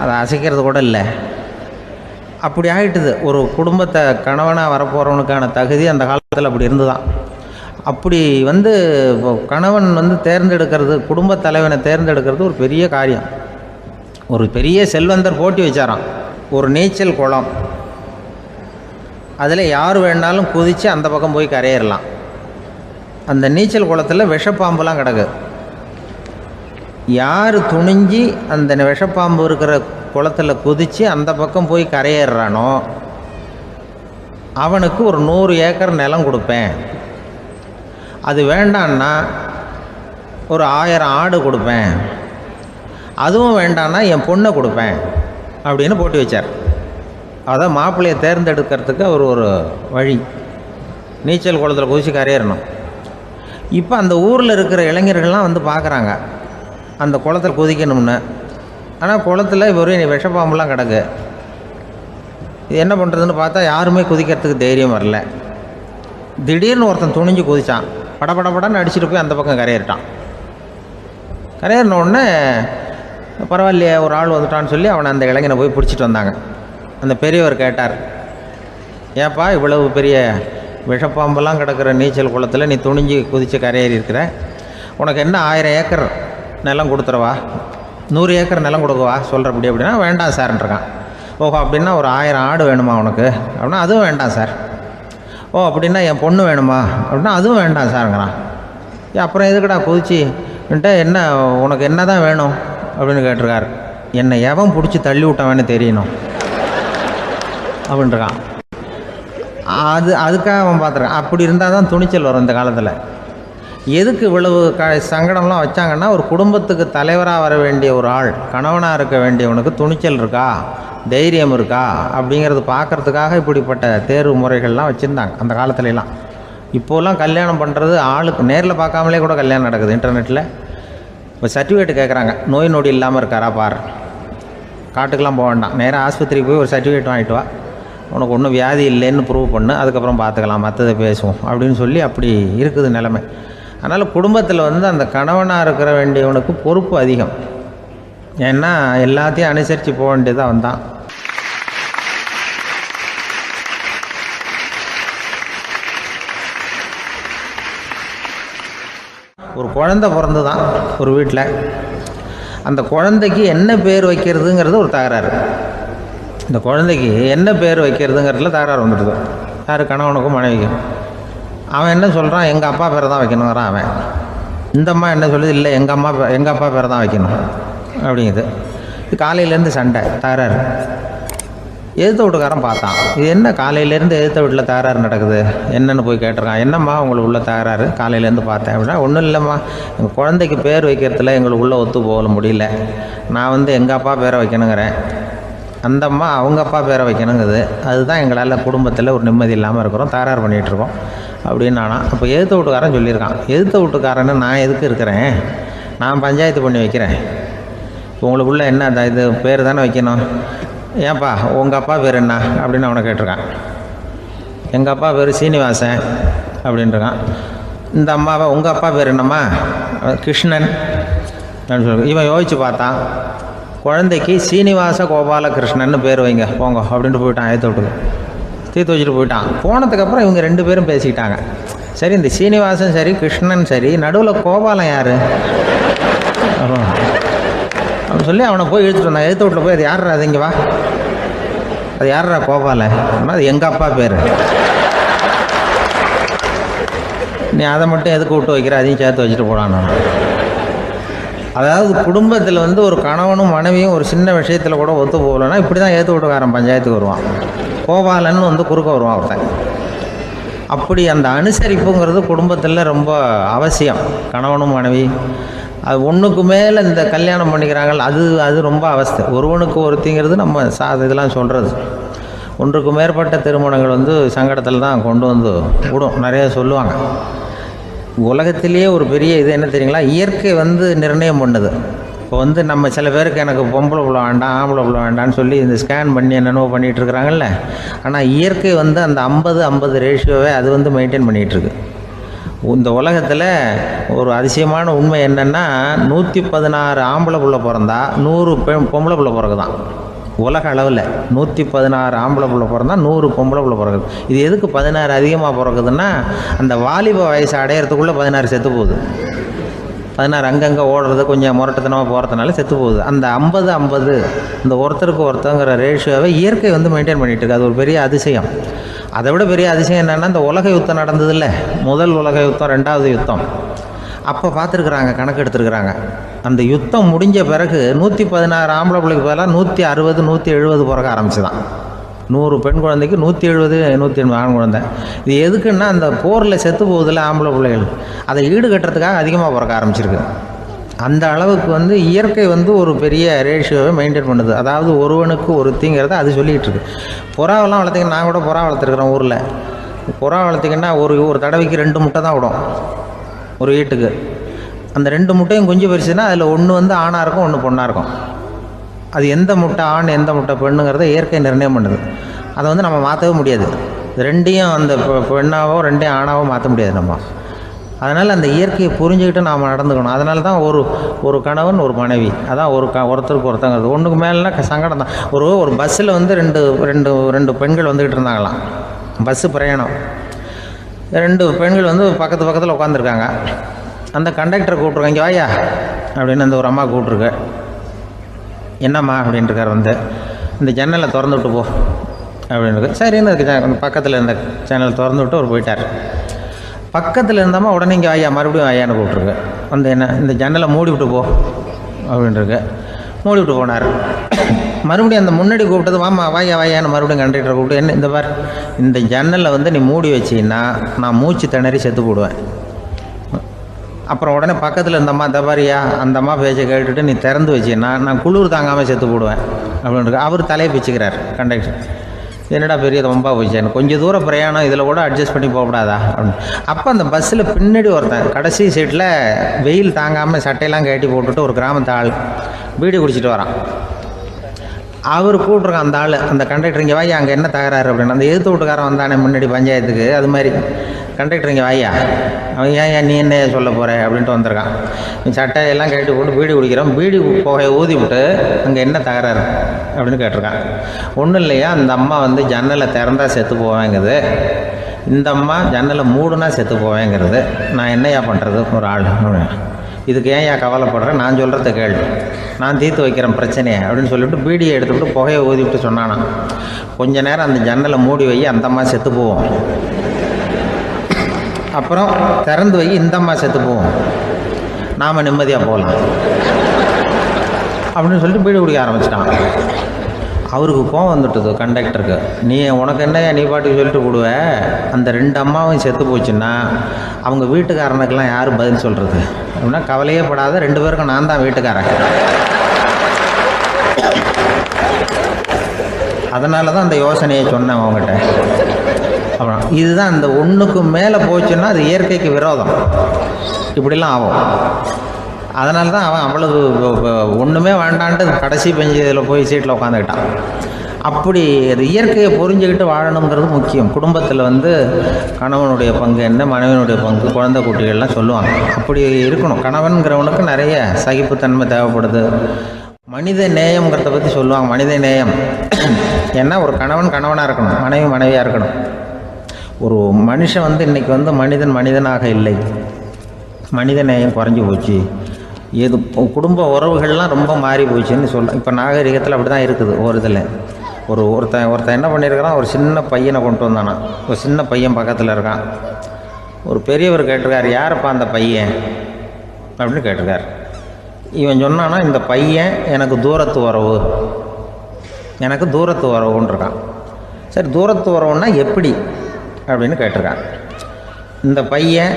அதை அசைக்கிறது கூட இல்லை. அப்படி ஆகிட்டுது. ஒரு குடும்பத்தை கணவனாக வரப்போகிறவனுக்கான தகுதி அந்த காலத்தில் அப்படி இருந்துதான். அப்படி இப்போ கணவன் தேர்ந்தெடுக்கிறது, குடும்ப தலைவனை தேர்ந்தெடுக்கிறது ஒரு பெரிய காரியம். ஒரு பெரிய செல்வந்தர் போட்டி வச்சாராம். ஒரு நீச்சல் குளம், அதில் யார் வேணாலும் குதித்து அந்த பக்கம் போய் கரையேறலாம். அந்த நீச்சல் குளத்தில் விஷப்பாம்புலாம் கிடக்கு. யார் துணிஞ்சி அந்த விஷப்பாம்பு இருக்கிற குளத்தில் குதித்து அந்த பக்கம் போய் கரையேறானோ அவனுக்கு ஒரு 100 ஏக்கர் நிலம் கொடுப்பேன். அது வேண்டான்னா ஒரு 1000 ஆடு கொடுப்பேன். அதுவும் வேண்டான்னா என் பொண்ணை கொடுப்பேன் அப்படின்னு போட்டி வச்சார். அதான் மாப்பிள்ளையை தேர்ந்தெடுக்கிறதுக்கு அவர் ஒரு வழி, நீச்சல் குளத்தில் குதித்து கரையேறணும். இப்போ அந்த ஊரில் இருக்கிற இளைஞர்கள்லாம் பார்க்குறாங்க அந்த குளத்தில் குதிக்கணும்னு. ஆனால் குளத்தில் வெறும் விஷப்பாம்புலாம் கிடக்கு. இது என்ன பண்ணுறதுன்னு பார்த்தா யாருமே குதிக்கிறதுக்கு தைரியம் வரல. திடீர்னு ஒருத்தன் துணிஞ்சு குதித்தான். படபடன்னு அடிச்சுட்டு போய் அந்த பக்கம் கரையேறிட்டான். கரையேறின உடனே பரவாயில்லையே ஒரு ஆள் வந்துட்டான்னு சொல்லி அவனை அந்த இளைஞனை போய் பிடிச்சிட்டு வந்தாங்க. அந்த பெரியவர் கேட்டார், ஏப்பா இவ்வளவு பெரிய விஷப்பாம்பெல்லாம் கிடக்கிற நீச்சல் குளத்தில் நீ துணிஞ்சு குதித்து கரையேறி இருக்கிற, உனக்கு என்ன 1000 ஏக்கர் நிலம் கொடுத்துறவா, 100 ஏக்கர் நிலம் கொடுக்கவா சொல்கிறப்படி அப்படின்னா, வேண்டாம் சார்ன்றிருக்கான். ஓஹோ அப்படின்னா ஒரு 1000 ஆடு வேணுமா உனக்கு அப்படின்னா, அதுவும் வேண்டாம் சார். ஓ அப்படின்னா என் பொண்ணு வேணுமா அப்படின்னா, அதுவும் வேண்டாம் சாருங்கிறான். அப்புறம் எதுக்குடா குதிச்சுன்ட்டு என்ன உனக்கு என்ன தான் வேணும் அப்படின்னு கேட்டிருக்காரு. என்னை எவன் பிடிச்சி தள்ளி விட்டவன்னு தெரியணும் அப்படின்ட்டுருக்கான். அதுக்காக அவன் பார்த்துருக்கான். அப்படி இருந்தால் தான் துணிச்சல் வரும் இந்த காலத்தில். எதுக்கு இவ்வளவு சங்கடம்லாம் வச்சாங்கன்னா, ஒரு குடும்பத்துக்கு தலைவராக வர வேண்டிய ஒரு ஆள், கணவனாக இருக்க வேண்டியவனுக்கு துணிச்சல் இருக்கா, தைரியம் இருக்கா அப்படிங்கிறது பார்க்குறதுக்காக இப்படிப்பட்ட தேர்வு முறைகள்லாம் வச்சுருந்தாங்க அந்த காலத்துலலாம். இப்போலாம் கல்யாணம் பண்ணுறது ஆளுக்கு நேரில் பார்க்காமலே கூட கல்யாணம் நடக்குது இன்டர்நெட்டில். இப்போ சர்டிஃபிகேட் கேட்குறாங்க, நோய் நொடி இல்லாமல் இருக்காரா பார், காட்டுக்கெலாம் போக வேண்டாம், நேராக ஆஸ்பத்திரிக்கு போய் ஒரு சர்டிஃபிகேட் வாங்கிட்டு வா, உனக்கு ஒன்றும் வியாதி இல்லைன்னு ப்ரூவ் பண்ணு, அதுக்கப்புறம் பார்த்துக்கலாம், மற்றதை பேசுவோம் அப்படின்னு சொல்லி அப்படி இருக்குது நிலைமை. அதனால் குடும்பத்தில் அந்த கணவனாக இருக்கிற வேண்டியவனுக்கு பொறுப்பு அதிகம். ஏன்னா எல்லாத்தையும் அனுசரித்து போக வேண்டியதாக வந்தான். ஒரு குழந்தை பிறந்து தான் ஒரு வீட்டில், அந்த குழந்தைக்கு என்ன பேர் வைக்கிறதுங்கிறது ஒரு தகராறு. இந்த குழந்தைக்கு என்ன பேர் வைக்கிறதுங்கிறதுல தகராறு வந்துடுது. யார், கணவனுக்கும் மனைவிக்கும். அவன் என்ன சொல்கிறான், எங்கள் அப்பா பேரை தான் வைக்கணுங்கிறான் அவன். இந்த அம்மா என்ன சொல்லுது, இல்லை எங்கள் அப்பா பேரை தான் வைக்கணும் அப்படிங்குது. இது காலையிலேருந்து சண்டை, தகராறு. எதிர்த்த வீட்டுக்காரன் பார்த்தான், இது என்ன காலையிலேருந்து எதிர்த்த வீட்டில் தகராறு நடக்குது, என்னென்னு போய் கேட்டிருக்கான். என்னம்மா உங்களுக்கு உள்ள தகராறு, காலையிலேருந்து பார்த்தேன் அப்படின்னா, ஒன்றும் இல்லைம்மா, எங்கள் குழந்தைக்கு பேர் வைக்கிறதுல எங்களுக்கு உள்ளே ஒத்து போக முடியல, நான் எங்கள் அப்பா பேரை வைக்கணுங்கிறேன், அந்த அம்மா அவங்க அப்பா பேரை வைக்கணுங்குது, அதுதான் எங்களால் குடும்பத்தில் ஒரு நிம்மதி இல்லாமல் இருக்கிறோம், தகராறு பண்ணிகிட்ருக்கோம் அப்படின்னு நானா. அப்போ எதிர்த்த வீட்டுக்காரன் சொல்லியிருக்கான், எதிர்த்த வீட்டுக்காரன்னு நான் எதுக்கு இருக்கிறேன், நான் பஞ்சாயத்து பண்ணி வைக்கிறேன், உங்களுக்குள்ள என்ன இது பேர் தானே வைக்கணும், ஏன்ப்பா உங்கள் அப்பா பேர் என்ன அப்படின்னு அவனை கேட்டிருக்கான். எங்கள் அப்பா பேர் சீனிவாசன் அப்படின்ட்டுருக்கான். இந்த அம்மாவை உங்கள் அப்பா பேர் என்னம்மா, கிருஷ்ணன் அப்படின்னு சொல்லி இவன் யோசித்து பார்த்தான். குழந்தைக்கு சீனிவாச கோபாலகிருஷ்ணன்னு பேர் வைங்க போங்க அப்படின்ட்டு போயிட்டான். ஏற்ற விட்டுக்கு தீர்த்து வச்சுட்டு போயிட்டான். போனதுக்கப்புறம் இவங்க 2 பேரும் பேசிக்கிட்டாங்க. சரி, இந்த சீனிவாசன் சரி கிருஷ்ணன் சரி, நடுவில் கோபாலம் யார் அப்படின்னு சொல்லி அவனை போய் இழுத்துட்டு வந்தான். எழுத்து வீட்டில் போய் அது யார்ரா, அது இங்கே வா, அது யார்ரா கோபாலன், அது எங்கள் அப்பா பேர், நீ அதை மட்டும் எதுக்கு விட்டு வைக்கிற, அதையும் சேர்த்து வச்சுட்டு போடான்னு. அதாவது குடும்பத்தில் ஒரு கணவனும் மனைவியும் ஒரு சின்ன விஷயத்தில் கூட ஒத்து போகலன்னா இப்படி தான் ஏற்று வீட்டுக்காரன் பஞ்சாயத்துக்கு வருவான். கோபாலன்னு குறுக்க வருவான் ஒருத்தன். அப்படி அந்த அனுசரிப்புங்கிறது குடும்பத்தில் ரொம்ப அவசியம். கணவனும் மனைவி அது ஒன்றுக்கு மேலே இந்த கல்யாணம் பண்ணிக்கிறாங்க, அது ரொம்ப அவஸ்தை. ஒருவனுக்கு ஒருத்திங்கிறது நம்ம இதெல்லாம் சொல்கிறது. ஒன்றுக்கு மேற்பட்ட திருமணங்கள் சங்கடத்தில் தான் கொண்டு விடும். நிறைய சொல்லுவாங்க. உலகத்திலேயே ஒரு பெரிய இது என்ன தெரியுங்களா, இயற்கை நிர்ணயம் பண்ணுது. இப்போ வந்து நம்ம சில பேருக்கு எனக்கு பொம்பளை பிள்ளை வேண்டாம் ஆம்பளை பிள்ளை வேண்டான்னு சொல்லி இந்த ஸ்கேன் பண்ணி என்னென்னவோ பண்ணிகிட்டு இருக்கிறாங்கல்ல. ஆனால் இயற்கை வந்து அந்த 50-50 ரேஷியோவை அது வந்து மெயின்டைன் பண்ணிகிட்ருக்கு. இந்த உலகத்தில் ஒரு அதிசயமான உண்மை என்னென்னா 116 ஆம்பளை பிள்ளை பிறந்தா 100 பொம்பளை பிள்ளை பிறகுதான். உலக அளவில் 116 ஆம்பளை பிள்ளை பிறந்தா 100 பொம்பளை பிள்ளை பிறகுது. இது எதுக்கு 16 அதிகமாக பிறகுதுன்னா அந்த வாலிப வயசு அடையிறதுக்குள்ளே 16 செத்து போகுது. 16 அங்கங்கே ஓடுறது கொஞ்சம் முரட்டுத்தனமாக போகிறதுனால செத்து போகுது. அந்த 50-50 இந்த ஒருத்தருக்கு ஒருத்தங்கிற ரேஷியோவை இயற்கை வந்து மெயின்டைன் பண்ணிகிட்டு இருக்கு. அது ஒரு பெரிய அதிசயம். அதை விட பெரிய அதிசயம் என்னென்னா இந்த உலக யுத்தம் நடந்ததில்ல, முதல் உலக யுத்தம், 2வது யுத்தம், அப்போ பார்த்துருக்குறாங்க, கணக்கு எடுத்துருக்குறாங்க. அந்த யுத்தம் முடிஞ்ச பிறகு 116 ஆம்பளை பிள்ளைக்கு பதிலாக 160 170 பிறக்க ஆரம்பிச்சுதான். 100 பெண் குழந்தைக்கு 170 180 ஆண் குழந்தை. இது எதுக்குன்னா அந்த போரில் செத்து போகுதில்ல ஆம்பளை பிள்ளைகள், அதை ஈடுகட்டுறதுக்காக அதிகமாக பிறக்க ஆரம்பிச்சிருக்கு. அந்த அளவுக்கு வந்து இயற்கை வந்து ஒரு பெரிய ரேஷியோவை மெயின்டைன் பண்ணுது. அதாவது ஒருவனுக்கு ஒருத்திங்கிறத அது சொல்லிகிட்டு இருக்கு. புறாவெல்லாம் வளர்த்திங்கன்னா, நான் கூட புறா வளர்த்துருக்குறேன் ஊரில். புறா வளர்த்திங்கன்னா ஒரு தடவைக்கு 2 முட்டை தான் விடும் ஒரு வீட்டுக்கு. அந்த 2 முட்டையும் குஞ்சு பறிச்சுன்னா அதில் ஒன்று வந்து ஆணாக இருக்கும், ஒன்று பொண்ணாக இருக்கும். அது எந்த முட்டை ஆண் எந்த முட்டை பெண்ணுங்கிறத இயற்கை நிர்ணயம் பண்ணுது. அதை வந்து நம்ம மாற்றவே முடியாது. ரெண்டையும் அந்த பெண்ணாவோ 2 ஆணாவோ மாற்ற முடியாது நம்ம. அதனால் அந்த இயற்கையை புரிஞ்சுக்கிட்டு நாம் நடந்துக்கணும். அதனால தான் ஒரு கணவன் ஒரு மனைவி, அதான் ஒருத்தருக்கு ஒருத்தங்கிறது. ஒன்றுக்கு மேலேனா சங்கடம் தான். ஒரு பஸ்ஸில் வந்து ரெண்டு பெண்கள் வந்துக்கிட்டு இருந்தாங்களாம். பஸ்ஸு பிரயாணம். 2 பெண்கள் வந்து பக்கத்தில் உட்காந்துருக்காங்க. அந்த கண்டக்டரை கூப்பிட்ருக்காங்க, இங்கே வாயா அப்படின்னு அந்த ஒரு அம்மா கூப்பிட்ருக்கு. என்னம்மா அப்படின்ட்டுருக்கார். வந்து இந்த ஜன்னலை திறந்து விட்டு போ அப்படின்னு. சரின்னு பக்கத்தில் இருந்த ஜன்னலை திறந்து விட்டு அவர் போயிட்டார். பக்கத்தில் இருந்தாமல் உடனே இங்கே வாயா மறுபடியும் வாயான்னு கூப்பிட்ருக்கு. வந்து என்ன இந்த ஜன்னலை மூடி விட்டு போ அப்படின்ட்டுருக்கு. மூடி விட்டு போனார். மறுபடியும் அந்த முன்னாடி கூப்பிட்டது வாமா வாயான்னு மறுபடியும் கண்டக்டரை கூப்பிட்டு, என்ன இந்த பார், இந்த ஜன்னலை வந்து நீ மூடி வச்சின்னா நான் மூச்சு திணறி செத்து போடுவேன். அப்புறம் உடனே பக்கத்தில் இருந்தம்மா தபாரியா அந்த அம்மா பேச்சை கேட்டுட்டு நீ திறந்து வச்சின்னா நான் குளிர் தாங்காமல் செத்து போடுவேன் அப்படின்ட்டு அவர் தலையை பிச்சுக்கிறார் கண்டக்டர். என்னடா பெரிய ரொம்ப போச்சு, எனக்கு கொஞ்சம் தூரம் பிரயாணம், இதில் கூட அட்ஜஸ்ட் பண்ணி போகக்கூடாதா அப்படின்னு. அப்போ அந்த பஸ்ஸில் பின்னாடி ஒருத்தன் கடைசி சீட்டில் வெயில் தாங்காமல் சட்டையெல்லாம் கட்டி போட்டுட்டு ஒரு கிராமத்து ஆள் பீடி குடிச்சிட்டு வரான். அவர் கூப்பிட்ருக்கான் அந்த ஆள், அந்த கண்டக்டர், இங்கே வாயா அங்கே என்ன தகராறு அப்படின்னு. அந்த எதிர்த்து வீட்டுக்காரன் வந்தானே முன்னாடி பஞ்சாயத்துக்கு, அது மாதிரி கண்டக்டர் இங்கே வாயா, அவன் ஏன் நீ என்ன சொல்ல போகிற அப்படின்ட்டு வந்திருக்கான். சட்டையெல்லாம் கட்டி போட்டு பீடி குடிக்கிறோம், பீடி புகையை ஊதி விட்டு அங்கே என்ன தகராறு அப்படின்னு கேட்டிருக்கான். ஒன்றும் இல்லையா, அந்த அம்மா வந்து ஜன்னலை திறந்தா செத்து போவேங்குது, இந்த அம்மா ஜன்னலை மூடுனா செத்து போவேங்கிறது, நான் என்னையா பண்ணுறது ஒரு ஆள், இதுக்கு ஏன் கவலைப்படுறேன், நான் சொல்கிறத கேள்வி, நான் தீர்த்து வைக்கிறேன் பிரச்சனையை அப்படின்னு சொல்லிவிட்டு பீடியை எடுத்துவிட்டு புகையை ஊதிவிட்டு சொன்னானா, கொஞ்ச நேரம் அந்த ஜன்னலை மூடி வை, அந்த அம்மா செத்து போவோம், அப்புறம் திறந்து வை, இந்த அம்மா செத்து போவோம், நாம் நிம்மதியாக போகலாம் அப்படின்னு சொல்லிட்டு பீடி குடிக்க ஆரம்பிச்சிட்டான். அவருக்கு கோவம் வந்துட்டுது கண்டக்டருக்கு. உனக்கு என்ன நீ பாட்டுக்கு சொல்லிட்டு போடுவ, அந்த 2 அம்மாவும் செத்து போச்சுன்னா அவங்க வீட்டுக்காரனுக்கெல்லாம் யார் பதில் சொல்கிறது அப்படின்னா, கவலையே படாத, 2 பேருக்கும் நான் தான் வீட்டுக்காரன். அதனால தான் அந்த யோசனையை சொன்னேன் அவங்ககிட்ட. அப்புறம் இதுதான் அந்த ஒன்றுக்கு மேலே போச்சுன்னா அது இயற்கைக்கு விரோதம், இப்படிலாம் ஆகும். அதனால தான் அவன் அவ்வளவு ஒன்றுமே வேண்டான்ட்டு கடைசி பெஞ்சு இதில் போய் சீட்டில் உட்காந்துக்கிட்டான். அப்படி அது இயற்கையை புரிஞ்சுக்கிட்டு வாழணுங்கிறது முக்கியம். குடும்பத்தில் வந்து கணவனுடைய பங்கு என்ன, மனைவியினுடைய பங்கு, குழந்தை குட்டிகள்லாம் சொல்லுவாங்க. அப்படி இருக்கணும். கணவன்கிறவனுக்கு நிறைய சகிப்புத்தன்மை தேவைப்படுது. மனித நேயம்ங்கிறத பற்றி சொல்லுவாங்க. மனித நேயம் ஏன்னா ஒரு கணவனாக இருக்கணும், மனைவி மனைவியாக இருக்கணும். ஒரு மனுஷன் வந்து இன்றைக்கி வந்து மனிதனாக இல்லை, மனித நேயம் குறைஞ்சி போச்சு, எது குடும்ப உறவுகள்லாம் ரொம்ப மாறி போச்சுன்னு சொல்லலாம். இப்போ நாகரிகத்தில் அப்படி தான் இருக்குது. ஒரு இதில் ஒருத்தன் என்ன பண்ணியிருக்கிறான், ஒரு சின்ன பையனை கொண்டு வந்தானா, ஒரு சின்ன பையன் பக்கத்தில் இருக்கான். ஒரு பெரியவர் கேட்டிருக்கார், யாருப்பா அந்த பையன் அப்படின்னு கேட்டிருக்கார். இவன் சொன்னான்னா, இந்த பையன் எனக்கு தூரத்து உறவுன்னு இருக்கான். சரி, தூரத்து உறவுன்னா எப்படி அப்படின்னு கேட்டிருக்கான். இந்த பையன்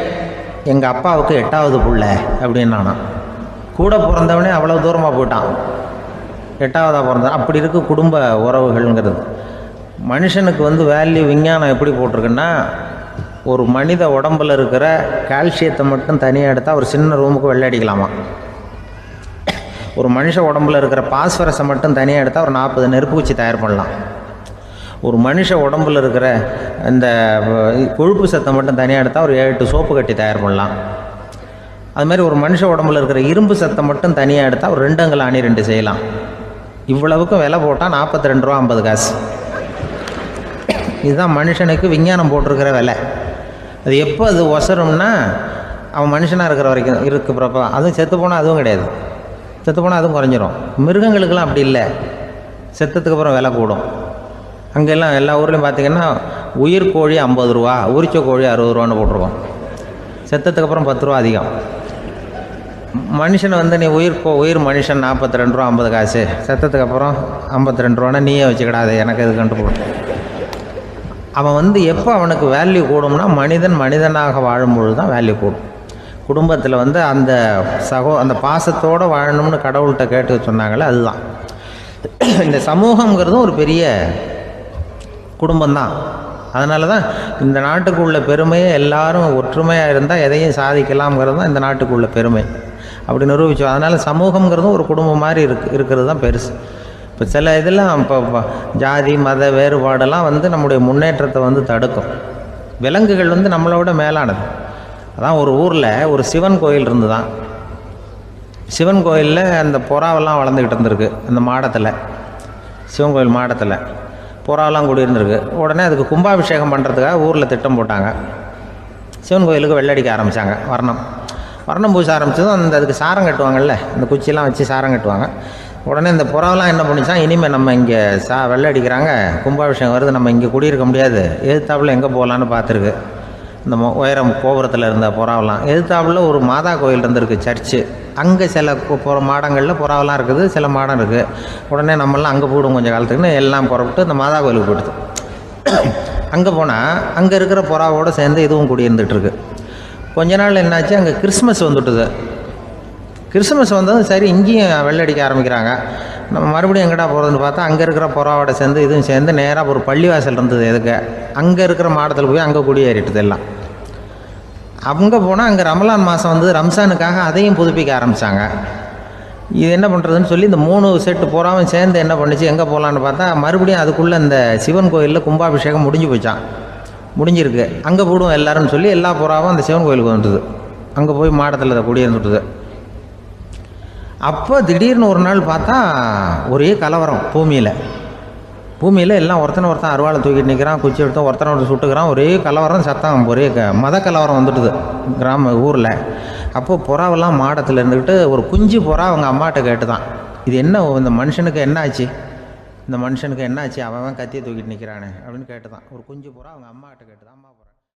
எங்கள் அப்பாவுக்கு 8வது பிள்ளை அப்படின்னானா. கூட பிறந்தவனே அவ்வளோ தூரமாக போயிட்டான், 8வதாக பிறந்தான். அப்படி இருக்குது குடும்ப உறவுகள்ங்கிறது. மனுஷனுக்கு வந்து வேல்யூ விஞ்ஞானம் எப்படி போட்டிருக்குன்னா, ஒரு மனித உடம்பில் இருக்கிற கால்சியத்தை மட்டும் தனியாக எடுத்தால் ஒரு சின்ன ரூமுக்கு வெள்ளை அடிக்கலாமா. ஒரு மனுஷ உடம்புல இருக்கிற பாஸ்பரஸை மட்டும் தனியாக எடுத்தால் ஒரு 40 நெருப்பு குச்சி தயார் பண்ணலாம். ஒரு மனுஷ உடம்புல இருக்கிற இந்த கொழுப்பு சத்தை மட்டும் தனியாக எடுத்தால் ஒரு 7 சோப்பு கட்டி தயார் பண்ணலாம். அது மாதிரி ஒரு மனுஷ உடம்புல இருக்கிற இரும்பு சத்தை மட்டும் தனியாக எடுத்தால் ஒரு 2 அங்குல ஆணி 2 செய்யலாம். இவ்வளவுக்கும் விலை போட்டால் 42 ரூபா 50 காசு. இதுதான் மனுஷனுக்கு விஞ்ஞானம் போட்டிருக்கிற விலை. அது எப்போ அது ஒசரும்னா அவன் மனுஷனாக இருக்கிற வரைக்கும் இருக்கிறப்ப. அதுவும் செத்து போனால் அதுவும் கிடையாது, செத்து போனால் அதுவும் குறைஞ்சிரும். மிருகங்களுக்கெல்லாம் அப்படி இல்லை, செத்ததுக்கு அப்புறம் விலை கூடும். அங்கெல்லாம் எல்லா ஊர்லேயும் பார்த்திங்கன்னா உயிர் கோழி 50 ரூபா, உரிச்ச கோழி 60 ரூபான்னு போட்டிருக்கோம். செத்ததுக்கு அப்புறம் 10 ரூபா அதிகம். மனுஷனை வந்து நீ உயிர் மனுஷன் 42 ரூபா 50 காசு, செத்ததுக்கு அப்புறம் 52 ரூபான்னா நீயே வச்சுக்கிடாது, எனக்கு இது கண்டுபிடும். அவன் வந்து எப்போ அவனுக்கு வேல்யூ கூடும்னா மனிதனாக வாழும்பொழுது தான் வேல்யூ கூடும். குடும்பத்தில் வந்து அந்த அந்த பாசத்தோடு வாழணும்னு கடவுள்கிட்ட கேட்டு சொன்னாங்களே, அதுதான். இந்த சமூகங்கிறதும் ஒரு பெரிய குடும்பம்தான். அதனால தான் இந்த நாட்டுக்குள்ள பெருமையே எல்லாரும் ஒற்றுமையாக இருந்தால் எதையும் சாதிக்கலாம்ங்கிறது தான் இந்த நாட்டுக்குள்ள பெருமை. அப்படி நிரூபித்தோம். அதனால் சமூகங்கிறதும் ஒரு குடும்பம் மாதிரி இருக்கிறது தான் பெருசு. இப்போ சில இதெல்லாம் இப்போ ஜாதி மத வேறுபாடெல்லாம் வந்து நம்முடைய முன்னேற்றத்தை வந்து தடுக்கும். விலங்குகள் வந்து நம்மளோட மேலானது. அதான் ஒரு ஊரில் ஒரு சிவன் கோயில் இருந்து தான். சிவன் கோயிலில் அந்த புறாவெல்லாம் வளர்ந்துக்கிட்டு இருந்திருக்கு. அந்த மாடத்தில், சிவன் கோயில் மாடத்தில் புறாவெல்லாம் குடியிருந்திருக்கு. உடனே அதுக்கு கும்பாபிஷேகம் பண்ணுறதுக்காக ஊரில் திட்டம் போட்டாங்க. சிவன் கோயிலுக்கு வெள்ளடிக்க ஆரம்பித்தாங்க. வர்ணம் பூச ஆரம்பித்ததும் அதுக்கு சாரம் கட்டுவாங்கள்ல, இந்த குச்சியெல்லாம் வச்சு சாரம் கட்டுவாங்க. உடனே இந்த புறாவெல்லாம் என்ன பண்ணிச்சான், இனிமேல் நம்ம இங்கே வெள்ளை அடிக்கிறாங்க, கும்பாபிஷேகம் வருது, நம்ம இங்கே குடியிருக்க முடியாது, எதிர்த்தாப்புல எங்கே போகலான்னு பார்த்துருக்கு. இந்த உயரம் கோபுரத்தில் இருந்த புறாவெல்லாம் எதிர்த்தாப்புல ஒரு மாதா கோயில் இருந்திருக்கு, சர்ச்சு. அங்கே சில மாடங்களில் புறாவெல்லாம் இருக்குது, சில மாடம் இருக்குது. உடனே நம்மளாம் அங்கே போடும் கொஞ்சம் காலத்துக்குன்னு எல்லாம் புறப்பட்டு இந்த மாதா கோயிலுக்கு போயிடுது. அங்கே போனால் அங்கே இருக்கிற புறாவோடு சேர்ந்து இதுவும் குடியிருந்துகிட்ருக்கு. கொஞ்ச நாள் என்னாச்சு, அங்கே கிறிஸ்மஸ் வந்துட்டுது. கிறிஸ்மஸ் வந்ததும் சரி இங்கேயும் வெள்ளடிக்க ஆரம்பிக்கிறாங்க. நம்ம மறுபடியும் எங்கடா போகிறதுன்னு பார்த்தா அங்கே இருக்கிற புறாவோட சேர்ந்து இதுவும் சேர்ந்து நேராக ஒரு பள்ளிவாசல் இருந்தது. எதுக்கு அங்கே இருக்கிற மாடத்தில் போய் அங்கே குடியேறிட்டுது எல்லாம். அங்கே போனால் அங்கே ரமலான் மாதம் வந்து ரம்ஜானுக்காக அதையும் புதுப்பிக்க ஆரம்பித்தாங்க. இது என்ன பண்ணுறதுன்னு சொல்லி இந்த 3 செட்டு புறாவும் சேர்ந்து என்ன பண்ணிச்சு, எங்கே போகலான்னு பார்த்தா மறுபடியும் அதுக்குள்ளே இந்த சிவன் கோயிலில் கும்பாபிஷேகம் முடிஞ்சு போச்சான். முடிஞ்சிருக்கு, அங்கே போடுவோம் எல்லாருன்னு சொல்லி எல்லா புறாவும் அந்த சிவன் கோயிலுக்கு வந்துட்டுது. அங்கே போய் மாடத்தில் அதை குடியிருந்துட்டுது. அப்போ திடீர்னு ஒரு நாள் பார்த்தா ஒரே கலவரம் பூமியில் எல்லாம் ஒருத்தன் அருவாளை தூக்கிட்டு நிற்கிறான், குச்சி எடுத்து ஒருத்தனை சுட்டுக்கிறான். ஒரே கலவரம், சத்தம், ஒரே மத கலவரம் வந்துட்டுது ஊரில். அப்போது புறாவெல்லாம் மாடத்தில் இருந்துக்கிட்டு ஒரு குஞ்சு புறா அவங்க அம்மாட்ட கேட்டு தான், இது என்ன இந்த மனுஷனுக்கு என்ன ஆச்சு, அவன் கத்தியை தூக்கிட்டு நிற்கிறானே அப்படின்னு கேட்டு தான். ஒரு குஞ்சு புறா அவங்க அம்மாட்ட கேட்டு தான், அம்மா